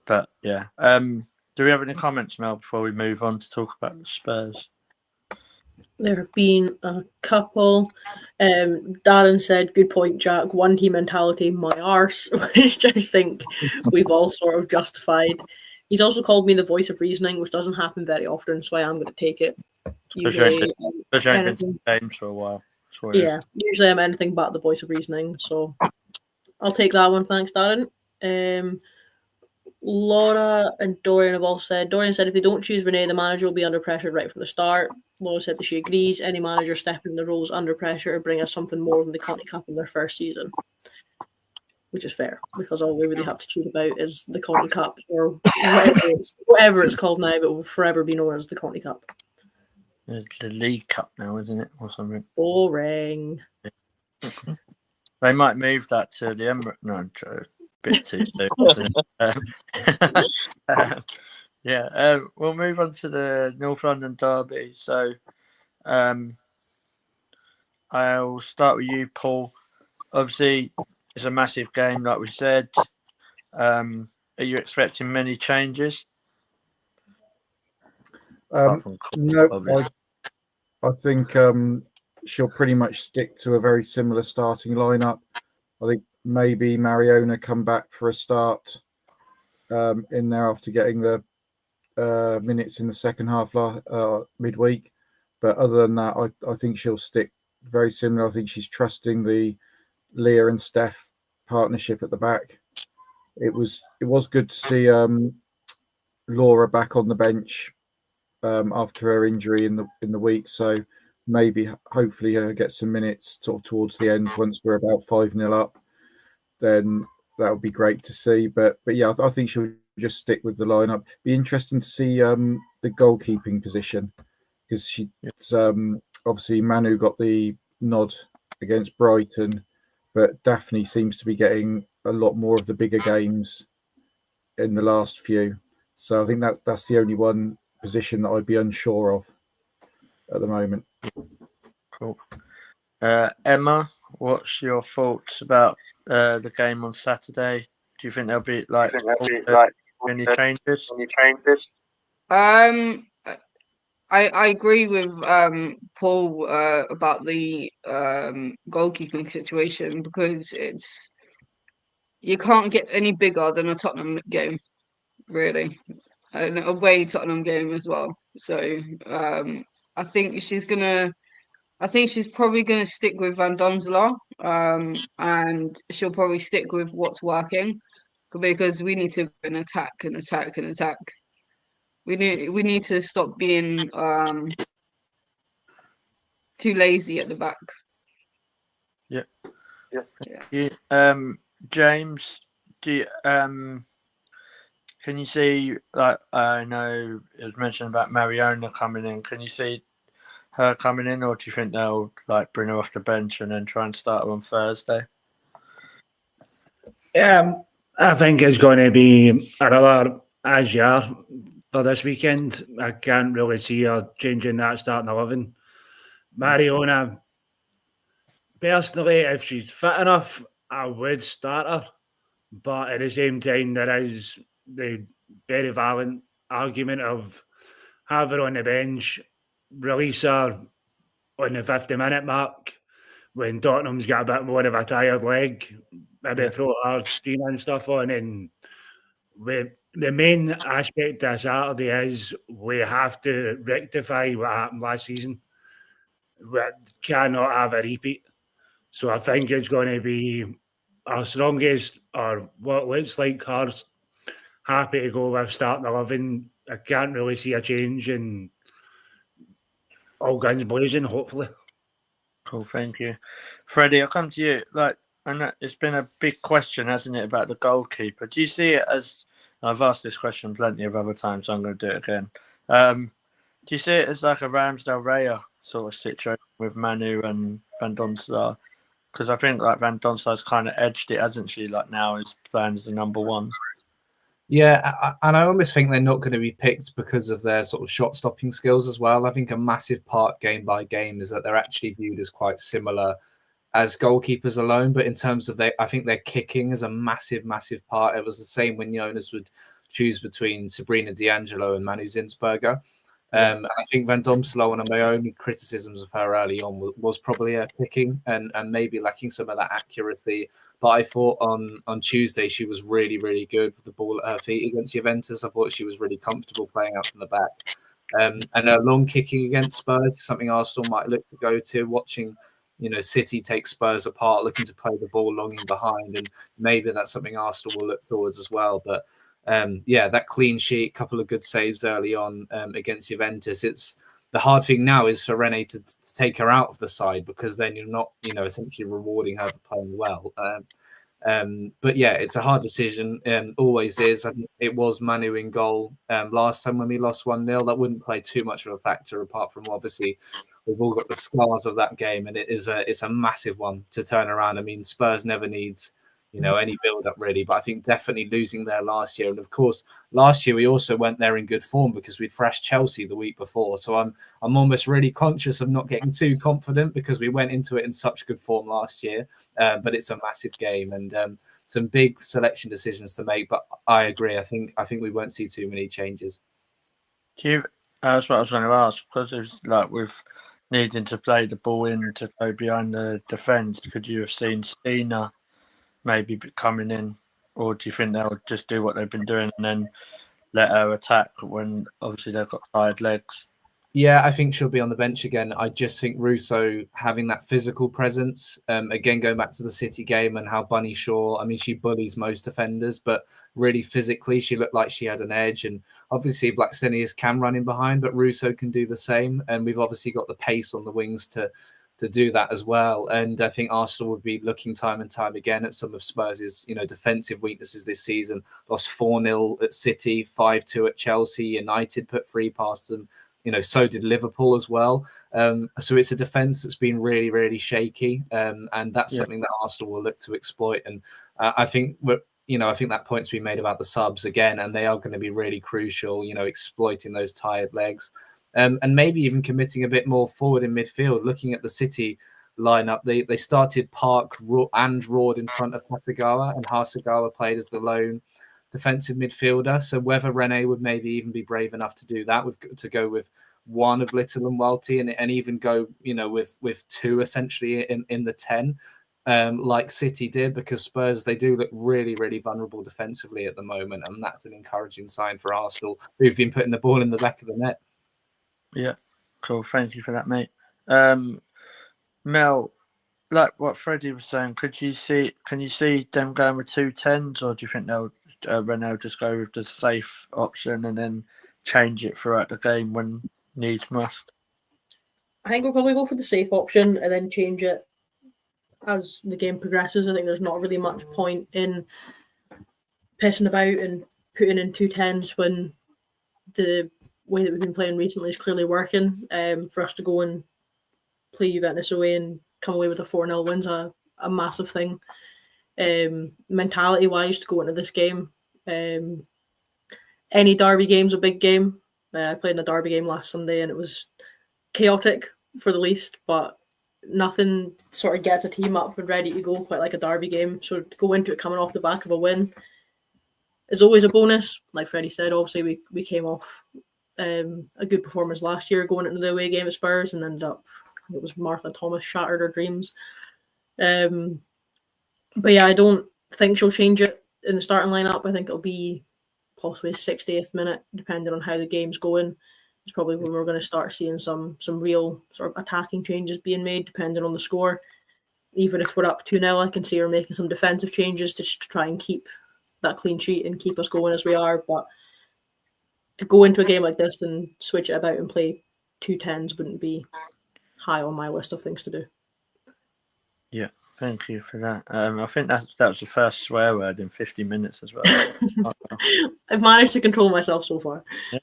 But yeah, do we have any comments, Mel, before we move on to talk about the Spurs? There have been a couple. Darren said, "Good point, Jack. One team mentality, my arse," which I think we've all sort of justified. He's also called me the voice of reasoning, which doesn't happen very often, so I am going to take it. Usually, Especially games for a while. Yeah, usually I'm anything but the voice of reasoning, so I'll take that one. Thanks, Darren. Laura and Dorian have all said. Dorian said if they don't choose Renee, the manager will be under pressure right from the start. Laura said that she agrees. Any manager stepping in the roles under pressure bring us something more than the County Cup in their first season, which is fair because all we really have to choose about is the County Cup or whatever it's called now, but will forever be known as the County Cup. It's the League Cup now, isn't it, or something? Boring. They might move that to the Emirates. No, bit too soon. Yeah, we'll move on to the North London derby. So, I'll start with you, Paul. Obviously, it's a massive game, like we said. Are you expecting many changes? No, I think she'll pretty much stick to a very similar starting lineup. I think maybe Mariona come back for a start in there after getting the minutes in the second half midweek. But other than that, I think she'll stick very similar. I think she's trusting the Leah and Steph partnership at the back. It was good to see Laura back on the bench after her injury in the week. So maybe hopefully get some minutes sort of towards the end once we're about 5-0 up. Then that would be great to see. But yeah, I think she'll just stick with the lineup. Be interesting to see the goalkeeping position because it's obviously Manu got the nod against Brighton, but Daphne seems to be getting a lot more of the bigger games in the last few. So I think that's the only one position that I'd be unsure of at the moment. Cool. Emma, what's your thoughts about the game on Saturday? Do you think there'll be any changes? I agree with Paul about the goalkeeping situation because you can't get any bigger than a Tottenham game, really, an away Tottenham game as well. So I think she's probably gonna stick with Van Donselaar, and she'll probably stick with what's working because we need to attack. We need to stop being too lazy at the back. Yeah. James, do you, can you see, like, I know it was mentioned about Mariona coming in. Can you see her coming in, or do you think they'll like bring her off the bench and then try and start her on Thursday? I think it's going to be another Asia for this weekend. I can't really see her changing that starting 11. Mariona, personally, if she's fit enough, I would start her. But at the same time, there is the very valid argument of have her on the bench, release her on the 50-minute mark when Tottenham's got a bit more of a tired leg, maybe throw her steam and stuff on. And the main aspect of Saturday is we have to rectify what happened last season. We cannot have a repeat. So I think it's going to be our strongest, or what looks like her happy to go with starting 11. I can't really see a change, and all guns blazing, hopefully. Cool, thank you. Freddie, I'll come to you. Like, I know it's been a big question, hasn't it, about the goalkeeper? Do you see it as, I've asked this question plenty of other times, so I'm going to do it again. Do you see it as like a Ramsdale Raya sort of situation with Manu and Van Donselaar? Because I think like Van Donselaar's kind of edged it, hasn't she? Like now is playing as the number one. Yeah, and I almost think they're not going to be picked because of their sort of shot-stopping skills as well. I think a massive part game by game is that they're actually viewed as quite similar as goalkeepers alone, but in terms of I think their kicking is a massive, massive part. It was the same when Jonas would choose between Sabrina D'Angelo and Manu Zinsberger. I think Van Domselo, one of my only criticisms of her early on was probably her kicking and maybe lacking some of that accuracy. But I thought on Tuesday she was really, really good with the ball at her feet against Juventus. I thought she was really comfortable playing out from the back. And her long kicking against Spurs is something Arsenal might look to go to, watching City take Spurs apart, looking to play the ball long in behind. And maybe that's something Arsenal will look towards as well. But that clean sheet, couple of good saves early on against Juventus. It's the hard thing now is for Rene to take her out of the side, because then you're not, essentially rewarding her for playing well. But yeah, it's a hard decision. Always is. I think it was Manu in goal last time when we lost 1-0. That wouldn't play too much of a factor, apart from obviously we've all got the scars of that game, and it's a massive one to turn around. I mean, Spurs never needs any build up really, but I think definitely losing there last year, and of course last year we also went there in good form because we'd thrashed Chelsea the week before. So I'm almost really conscious of not getting too confident because we went into it in such good form last year. But it's a massive game and some big selection decisions to make. But I agree. I think we won't see too many changes. That's what I was going to ask, because it's like with needing to play the ball in to go behind the defence. Could you have seen Stina maybe coming in, or do you think they'll just do what they've been doing and then let her attack when obviously they've got tired legs? Yeah, I think she'll be on the bench again. I just think Russo having that physical presence, again, going back to the City game and how Bunny Shaw, I mean, she bullies most defenders, but really physically, she looked like she had an edge. And obviously Blackstenius can run in behind, but Russo can do the same. And we've obviously got the pace on the wings to do that as well. And I think Arsenal would be looking time and time again at some of Spurs' defensive weaknesses this season. Lost 4-0 at City, 5-2 at Chelsea. United put 3 past them. So did Liverpool as well. So it's a defence that's been really, really shaky. And that's something that Arsenal will look to exploit. And I think that point's been made about the subs again, and they are going to be really crucial, exploiting those tired legs. And maybe even committing a bit more forward in midfield. Looking at the City lineup, they started Park and Rord in front of Hasegawa, and Hasegawa played as the lone defensive midfielder. So whether Rene would maybe even be brave enough to do that, to go with one of Little and Welty, and even go with 2 essentially in the 10, like City did, because Spurs, they do look really, really vulnerable defensively at the moment, and that's an encouraging sign for Arsenal, who've been putting the ball in the back of the net. Yeah, cool. Thank you for that, mate. Mel, like what Freddie was saying, can you see them going with 2 10s, or do you think they'll Renault just go with the safe option and then change it throughout the game when needs must? I think we'll probably go for the safe option and then change it as the game progresses. I think there's not really much point in pissing about and putting in 2 10s when the way that we've been playing recently is clearly working. For us to go and play Juventus away and come away with a 4-0 win's a massive thing. Mentality wise, to go into this game, any derby game's a big game. I played in a derby game last Sunday and it was chaotic for the least, but nothing sort of gets a team up and ready to go quite like a derby game. So to go into it coming off the back of a win is always a bonus. Like Freddie said, obviously we came off a good performance last year going into the away game at Spurs, and ended up, it was Martha Thomas shattered her dreams. But yeah, I don't think she'll change it in the starting lineup. I think it'll be possibly 60th minute, depending on how the game's going. It's probably when we're going to start seeing some real sort of attacking changes being made, depending on the score. Even if we're up 2-0, I can see her making some defensive changes to try and keep that clean sheet and keep us going as we are. But to go into a game like this and switch it about and play 2 10s wouldn't be high on my list of things to do. Yeah, thank you for that. I think that was the first swear word in 50 minutes as well. I've managed to control myself so far. Yeah,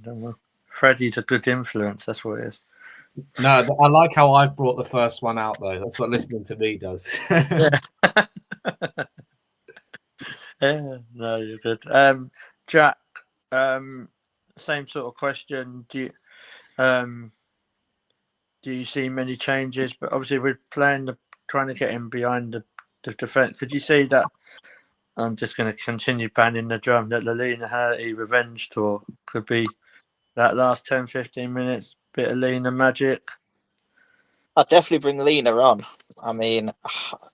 done well. Freddie's a good influence. That's what it is. No, I like how I've brought the first one out though. That's what listening to me does. Yeah. Yeah, no, you're good. Jack, same sort of question. Do you see many changes? But obviously, we're trying to get him behind the defence. Could you see that? I'm just going to continue banging the drum that the Lena Hurty revenge tour could be that last 10, 15 minutes, bit of Lena magic. I'd definitely bring Lena on. I mean,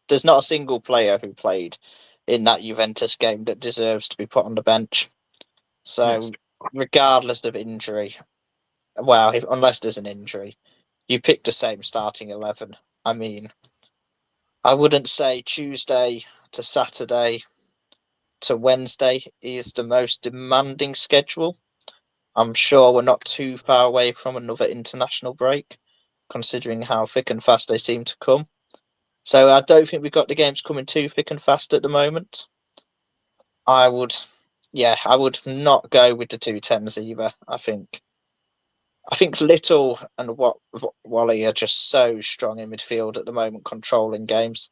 there's not a single player who played in that Juventus game that deserves to be put on the bench. So, Yes. regardless of injury, well, unless there's an injury, you pick the same starting 11. I mean, I wouldn't say Tuesday to Saturday to Wednesday is the most demanding schedule. I'm sure we're not too far away from another international break, considering how thick and fast they seem to come. So I don't think we've got the games coming too thick and fast at the moment. I would not go with the 2-10s either. I think Little and Wally are just so strong in midfield at the moment, controlling games.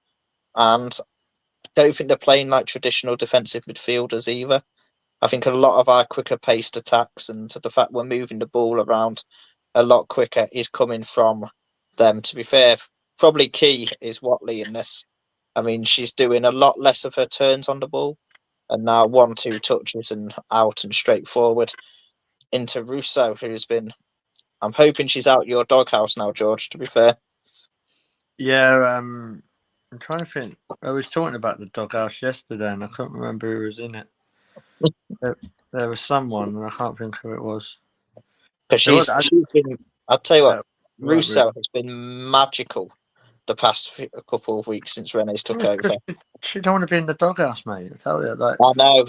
And I don't think they're playing like traditional defensive midfielders either. I think a lot of our quicker paced attacks and the fact we're moving the ball around a lot quicker is coming from them. To be fair, probably key is Watley in this. I mean, she's doing a lot less of her turns on the ball and now 1-2 touches and out and straight forward into Russo, who's been... I'm hoping she's out your doghouse now, George, to be fair. Yeah, I'm trying to think. I was talking about the doghouse yesterday and I can't remember who was in it. There was someone and I can't think who it was. Because she's been... I'll tell you what, Russo has been magical the past couple of weeks since Rene's took over. She don't want to be in the doghouse, mate. I tell you, like I know.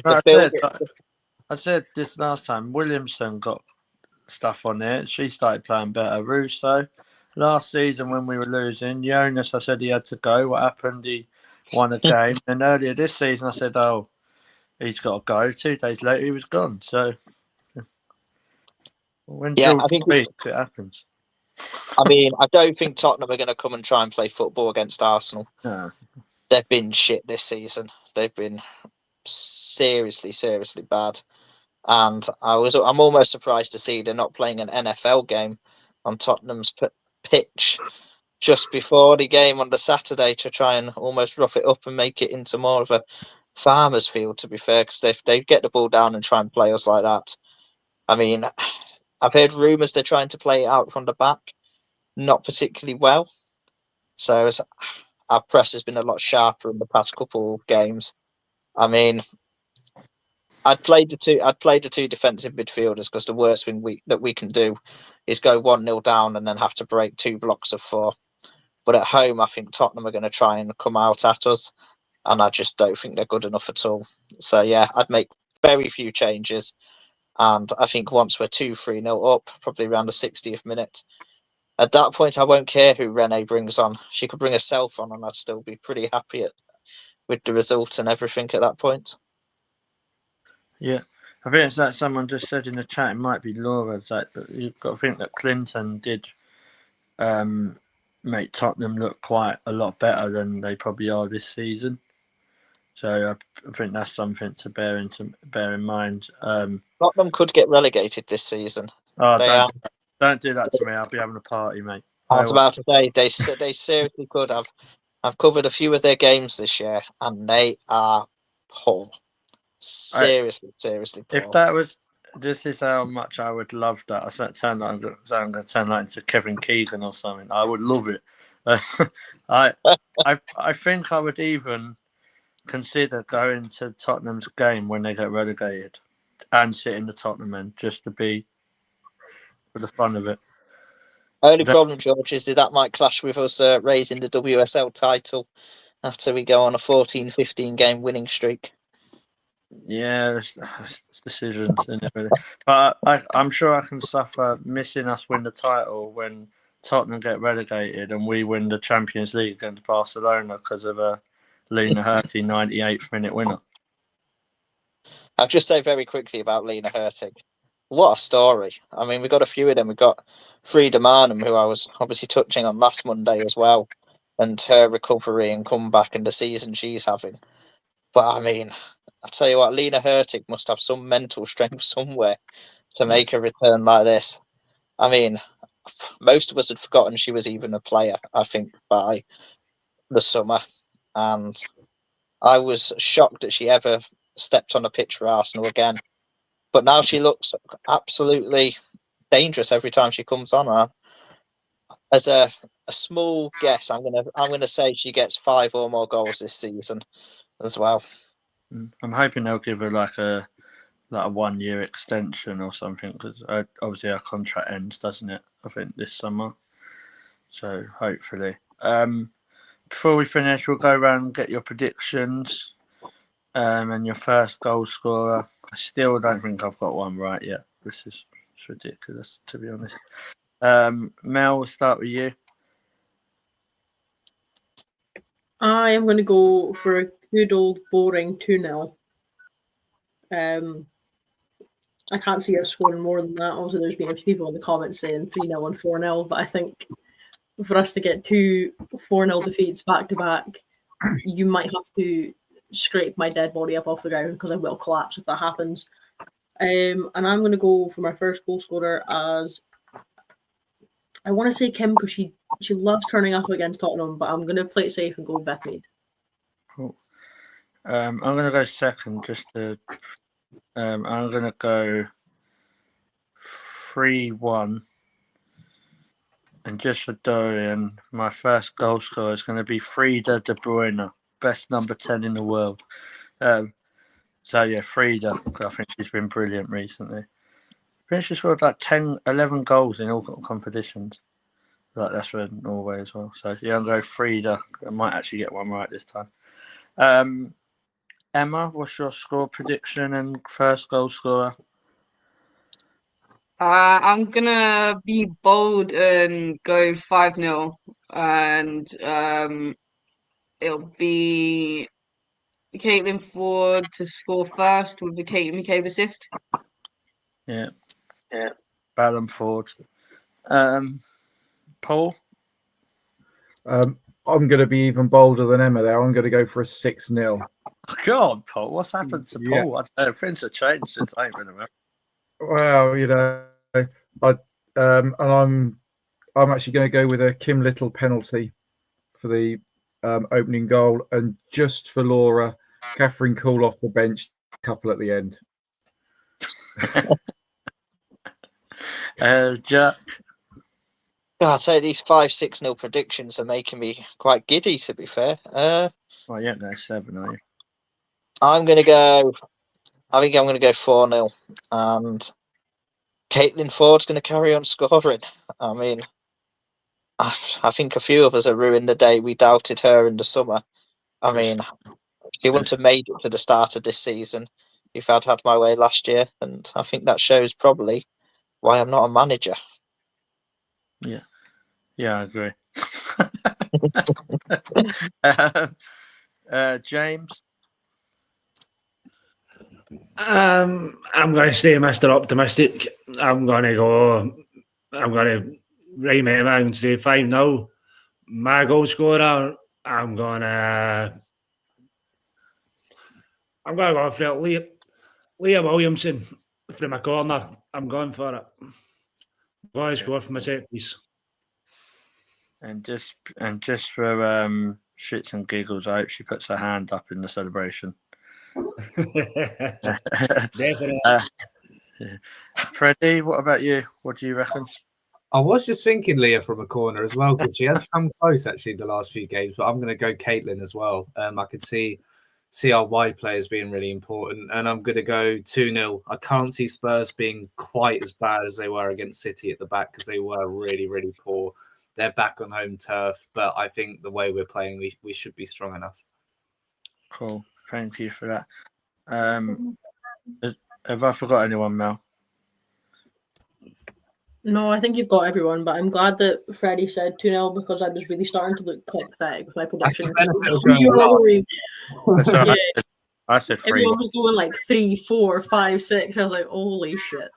I said this last time. Williamson got stuff on it. She started playing better. Russo last season when we were losing, Jonas, I said he had to go. What happened? He won a game. And earlier this season, I said, "Oh, he's got to go." 2 days later, he was gone. So when George speaks, it happens. I mean, I don't think Tottenham are going to come and try and play football against Arsenal. No. They've been shit this season. They've been seriously, seriously bad. And I'm almost surprised to see they're not playing an NFL game on Tottenham's pitch just before the game on the Saturday to try and almost rough it up and make it into more of a farmer's field, to be fair, because they get the ball down and try and play us like that. I mean, I've heard rumours they're trying to play it out from the back. Not particularly well. So our press has been a lot sharper in the past couple of games. I mean, I'd played the two defensive midfielders because the worst thing that we can do is go 1-0 down and then have to break 2 blocks of 4. But at home, I think Tottenham are going to try and come out at us, and I just don't think they're good enough at all. So yeah, I'd make very few changes, and I think once we're 2-3-0 up, probably around the 60th minute. At that point, I won't care who Rene brings on. She could bring herself on, and I'd still be pretty happy with the result and everything at that point. Yeah, I think it's like someone just said in the chat. It might be Laura. It's like, but you've got to think that Clinton did make Tottenham look quite a lot better than they probably are this season. So I think that's something to bear in mind. Tottenham could get relegated this season. Oh, don't do that to me. I'll be having a party, mate. I was about to say they seriously could have. I've covered a few of their games this year, and they are poor. Seriously poor. If that was, this is how much I would love that. I'm going to turn that into Kevin Keegan or something. I would love it. I think I would even consider going to Tottenham's game when they get relegated and sit in the Tottenham end just to be for the fun of it. Only problem, George, is that might clash with us raising the WSL title after we go on a 14-15 game winning streak. Yeah, it's decisions, isn't it, really? But I'm sure I can suffer missing us win the title when Tottenham get relegated and we win the Champions League against Barcelona because of a Lena Hurty 98th minute winner. I'll just say very quickly about Lena Hurtig. what a story. I mean, we got a few of them. We got Frida Marnham, who I was obviously touching on last Monday as well, and her recovery and comeback and the season she's having. But I mean, I tell you what, Lena Hurtig must have some mental strength somewhere to make a return like this. I mean, most of us had forgotten she was even a player, I think, by the summer. And I was shocked that she ever stepped on a pitch for Arsenal again. But now she looks absolutely dangerous every time she comes on. As a small guess, I'm gonna say she gets 5 or more goals this season as well. I'm hoping they'll give her like a 1-year extension or something, because obviously her contract ends, doesn't it? I think this summer. So hopefully. Before we finish, we'll go around and get your predictions and your first goal scorer. I still don't think I've got one right yet. This is ridiculous, to be honest. Mel, we'll start with you. I am going to go for a good old boring 2-0. I can't see us scoring more than that. Also, there's been a few people in the comments saying 3-0 and 4-0, but I think for us to get 2 4-0 defeats back to back, you might have to scrape my dead body up off the ground, because I will collapse if that happens. And I'm going to go for my first goal scorer as, I want to say Kim, because she loves turning up against Tottenham, but I'm going to play it safe and go with Beth Mead. Cool. I'm going to go second. I'm going to go 3-1. And just for Dorian, my first goal scorer is going to be Frida De Bruyne, best number 10 in the world. So yeah, Frida, I think she's been brilliant recently. I think she scored like 11 goals in all competitions. Like, that's for Norway as well. So yeah, I'm going to go Frida. I might actually get one right this time. Emma, what's your score prediction and first goal scorer? I'm gonna be bold and go 5-0, and it'll be Caitlin Ford to score first with the Kate McCabe assist. Yeah. Ballon Ford. Paul? I'm going to be even bolder than Emma there. I'm going to go for a 6-0. Go on, Paul. What's happened to Paul? I don't know. Things have changed since I've been around. Well, and I'm actually going to go with a Kim Little penalty for the opening goal, and just for Laura, Catherine Cool off the bench, couple at the end. Jack? I'll tell you, these 5-6-0 predictions are making me quite giddy, to be fair. Well, you don't go 7, are you? I think I'm going to go 4-0, and Caitlin Ford's going to carry on scoring. I mean, I think a few of us have ruined the day we doubted her in the summer. I mean, she wouldn't have made it to the start of this season if I'd had my way last year, and I think that shows probably why I'm not a manager. Yeah, I agree. James? I'm going to stay Mr. Optimistic. I'm going to write my mind and say 5-0. My goal scorer, I'm going to go for it. Leah Williamson from a corner. I'm going for it. I'm going to score for my set piece. And just for shits and giggles, I hope she puts her hand up in the celebration. Definitely. Freddie, what about you? What do you reckon? I was just thinking Leah from a corner as well, because she has come close actually the last few games. But I'm going to go Caitlin as well. I could see our wide players being really important, and I'm going to go 2-0. I can't see Spurs being quite as bad as they were against City at the back, because they were really, really poor. They're back on home turf, but I think the way we're playing, we should be strong enough. Cool. Thank you for that. Have I forgot anyone, Mel? No, I think you've got everyone, but I'm glad that Freddie said 2-0, because I was really starting to look quite pathetic with my prediction. That's the benefit of going live. So I said 3. Everyone was going like 3, 4, 5, 6. I was like, holy shit.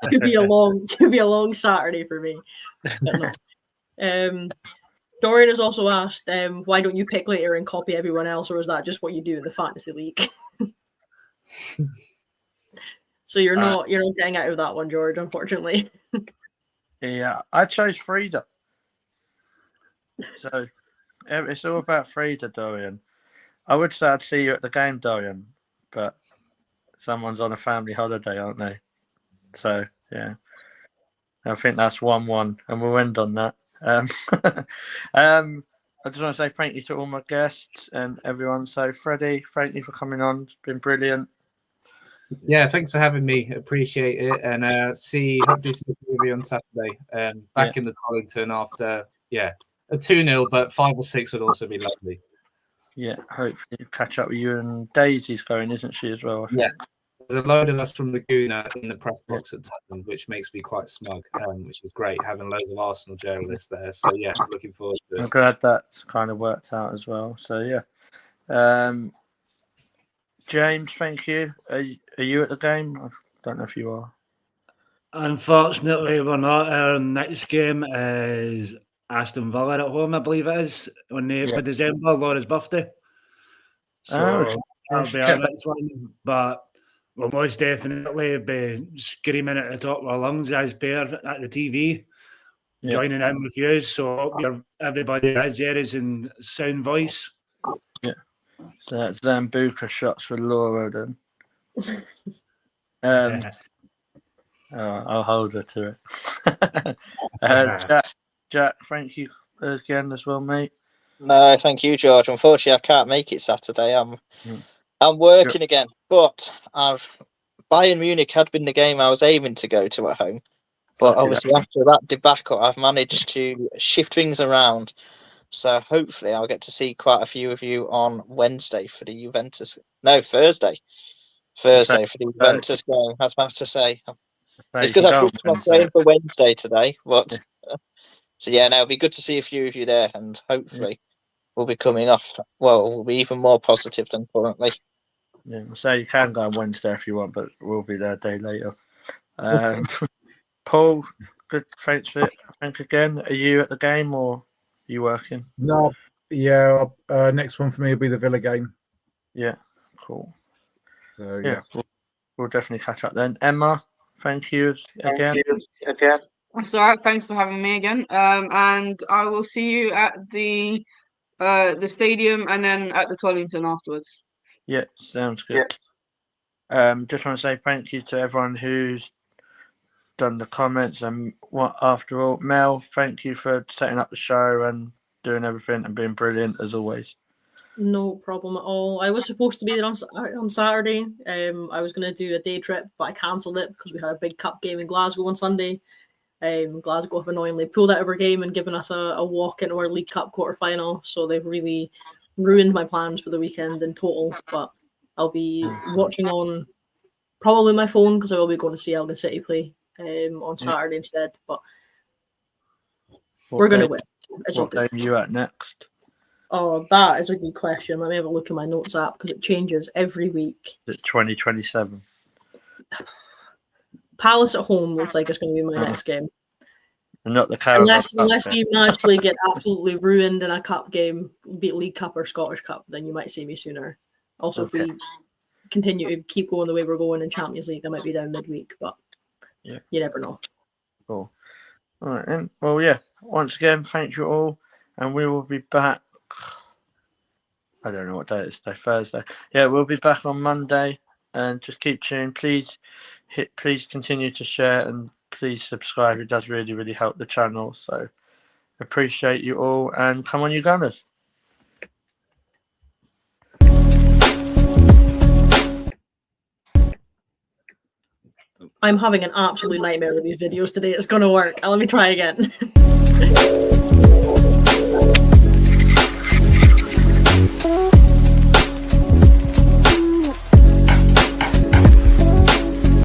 could be a long Saturday for me. But no. Dorian has also asked, why don't you pick later and copy everyone else, or is that just what you do in the fantasy league? So you're not getting out of that one, George, unfortunately. Yeah, I chose Frida. So it's all about Frida, Dorian. I would say I'd see you at the game, Dorian, but someone's on a family holiday, aren't they? So yeah, I think that's 1-1, and we'll end on that. I just want to say thank you to all my guests and everyone. So Freddie, thank you for coming on. It's been brilliant. Yeah, thanks for having me. Appreciate it, and hopefully see you on Saturday. Back in the Tollington after a 2-0, but 5 or 6 would also be lovely. Yeah, hopefully catch up with you. And Daisy's going, isn't she, as well? I think. Yeah, there's a load of us from Laguna in the press box at Tottenham, which makes me quite smug, which is great, having loads of Arsenal journalists there. So yeah, looking forward to it. I'm glad that's kind of worked out as well. So yeah. James, thank you. Are you at the game? I don't know if you are. Unfortunately, we're not. Our next game is Aston Villa at home, I believe it is, on the 8th of December, Laura's birthday. So that'll be our next one. But we'll most definitely be screaming at the top of our lungs as per at the TV, joining in with you. So everybody has is in sound voice. Yeah. So that's Zambuca shots for Laura then. I'll hold her to it. Jack, thank you again as well, mate. No, thank you, George. Unfortunately, I can't make it Saturday. I'm working again, but Bayern Munich had been the game I was aiming to go to at home. But obviously, after that debacle, I've managed to shift things around. So hopefully, I'll get to see quite a few of you on Wednesday for the Juventus. No, Thursday. Thursday for the Juventus game. I was about to say. It's because I booked my train for Wednesday today. But so yeah, no, it'll be good to see a few of you there, and hopefully we'll be coming off. Well, we'll be even more positive than currently. Yeah, so you can go on Wednesday if you want, but we'll be there a day later. Paul, good. Thanks for it. Thanks again. Are you at the game or are you working? No. Yeah. Next one for me will be the Villa game. Yeah. Cool. So yeah, we'll definitely catch up then. Emma, thank you again. That's all right. Thanks for having me again. And I will see you at the stadium and then at the Tollington afterwards. Yeah, sounds good. Just want to say thank you to everyone who's done the comments and after all, Mel, thank you for setting up the show and doing everything and being brilliant as always. No problem at all. I was supposed to be there on Saturday. I was going to do a day trip, but I cancelled it because we had a big cup game in Glasgow on Sunday. Glasgow have annoyingly pulled out of our game and given us a walk into our League Cup quarter-final, so they've really ruined my plans for the weekend in total. But I'll be watching on probably my phone because I will be going to see Elgin City play on Saturday instead. But we're going to win. What game are you at next? Oh, that is a good question. Let me have a look at my notes app because it changes every week. Is it 2027? Palace at home looks like it's going to be my next game. And not the Carabao Unless we magically get absolutely ruined in a cup game, be it League Cup or Scottish Cup, then you might see me sooner. Also, if we continue to keep going the way we're going in Champions League, I might be down midweek, but you never know. Cool. All right, then. Well, yeah. Once again, thank you all, and we will be back. I don't know what day it is today. Thursday. Yeah, we'll be back on Monday, and just keep tuned. Please continue to share and please subscribe. It does really, really help the channel. So appreciate you all, and come on, you Gunners. I'm having an absolute nightmare with these videos today. It's going to work. Let me try again.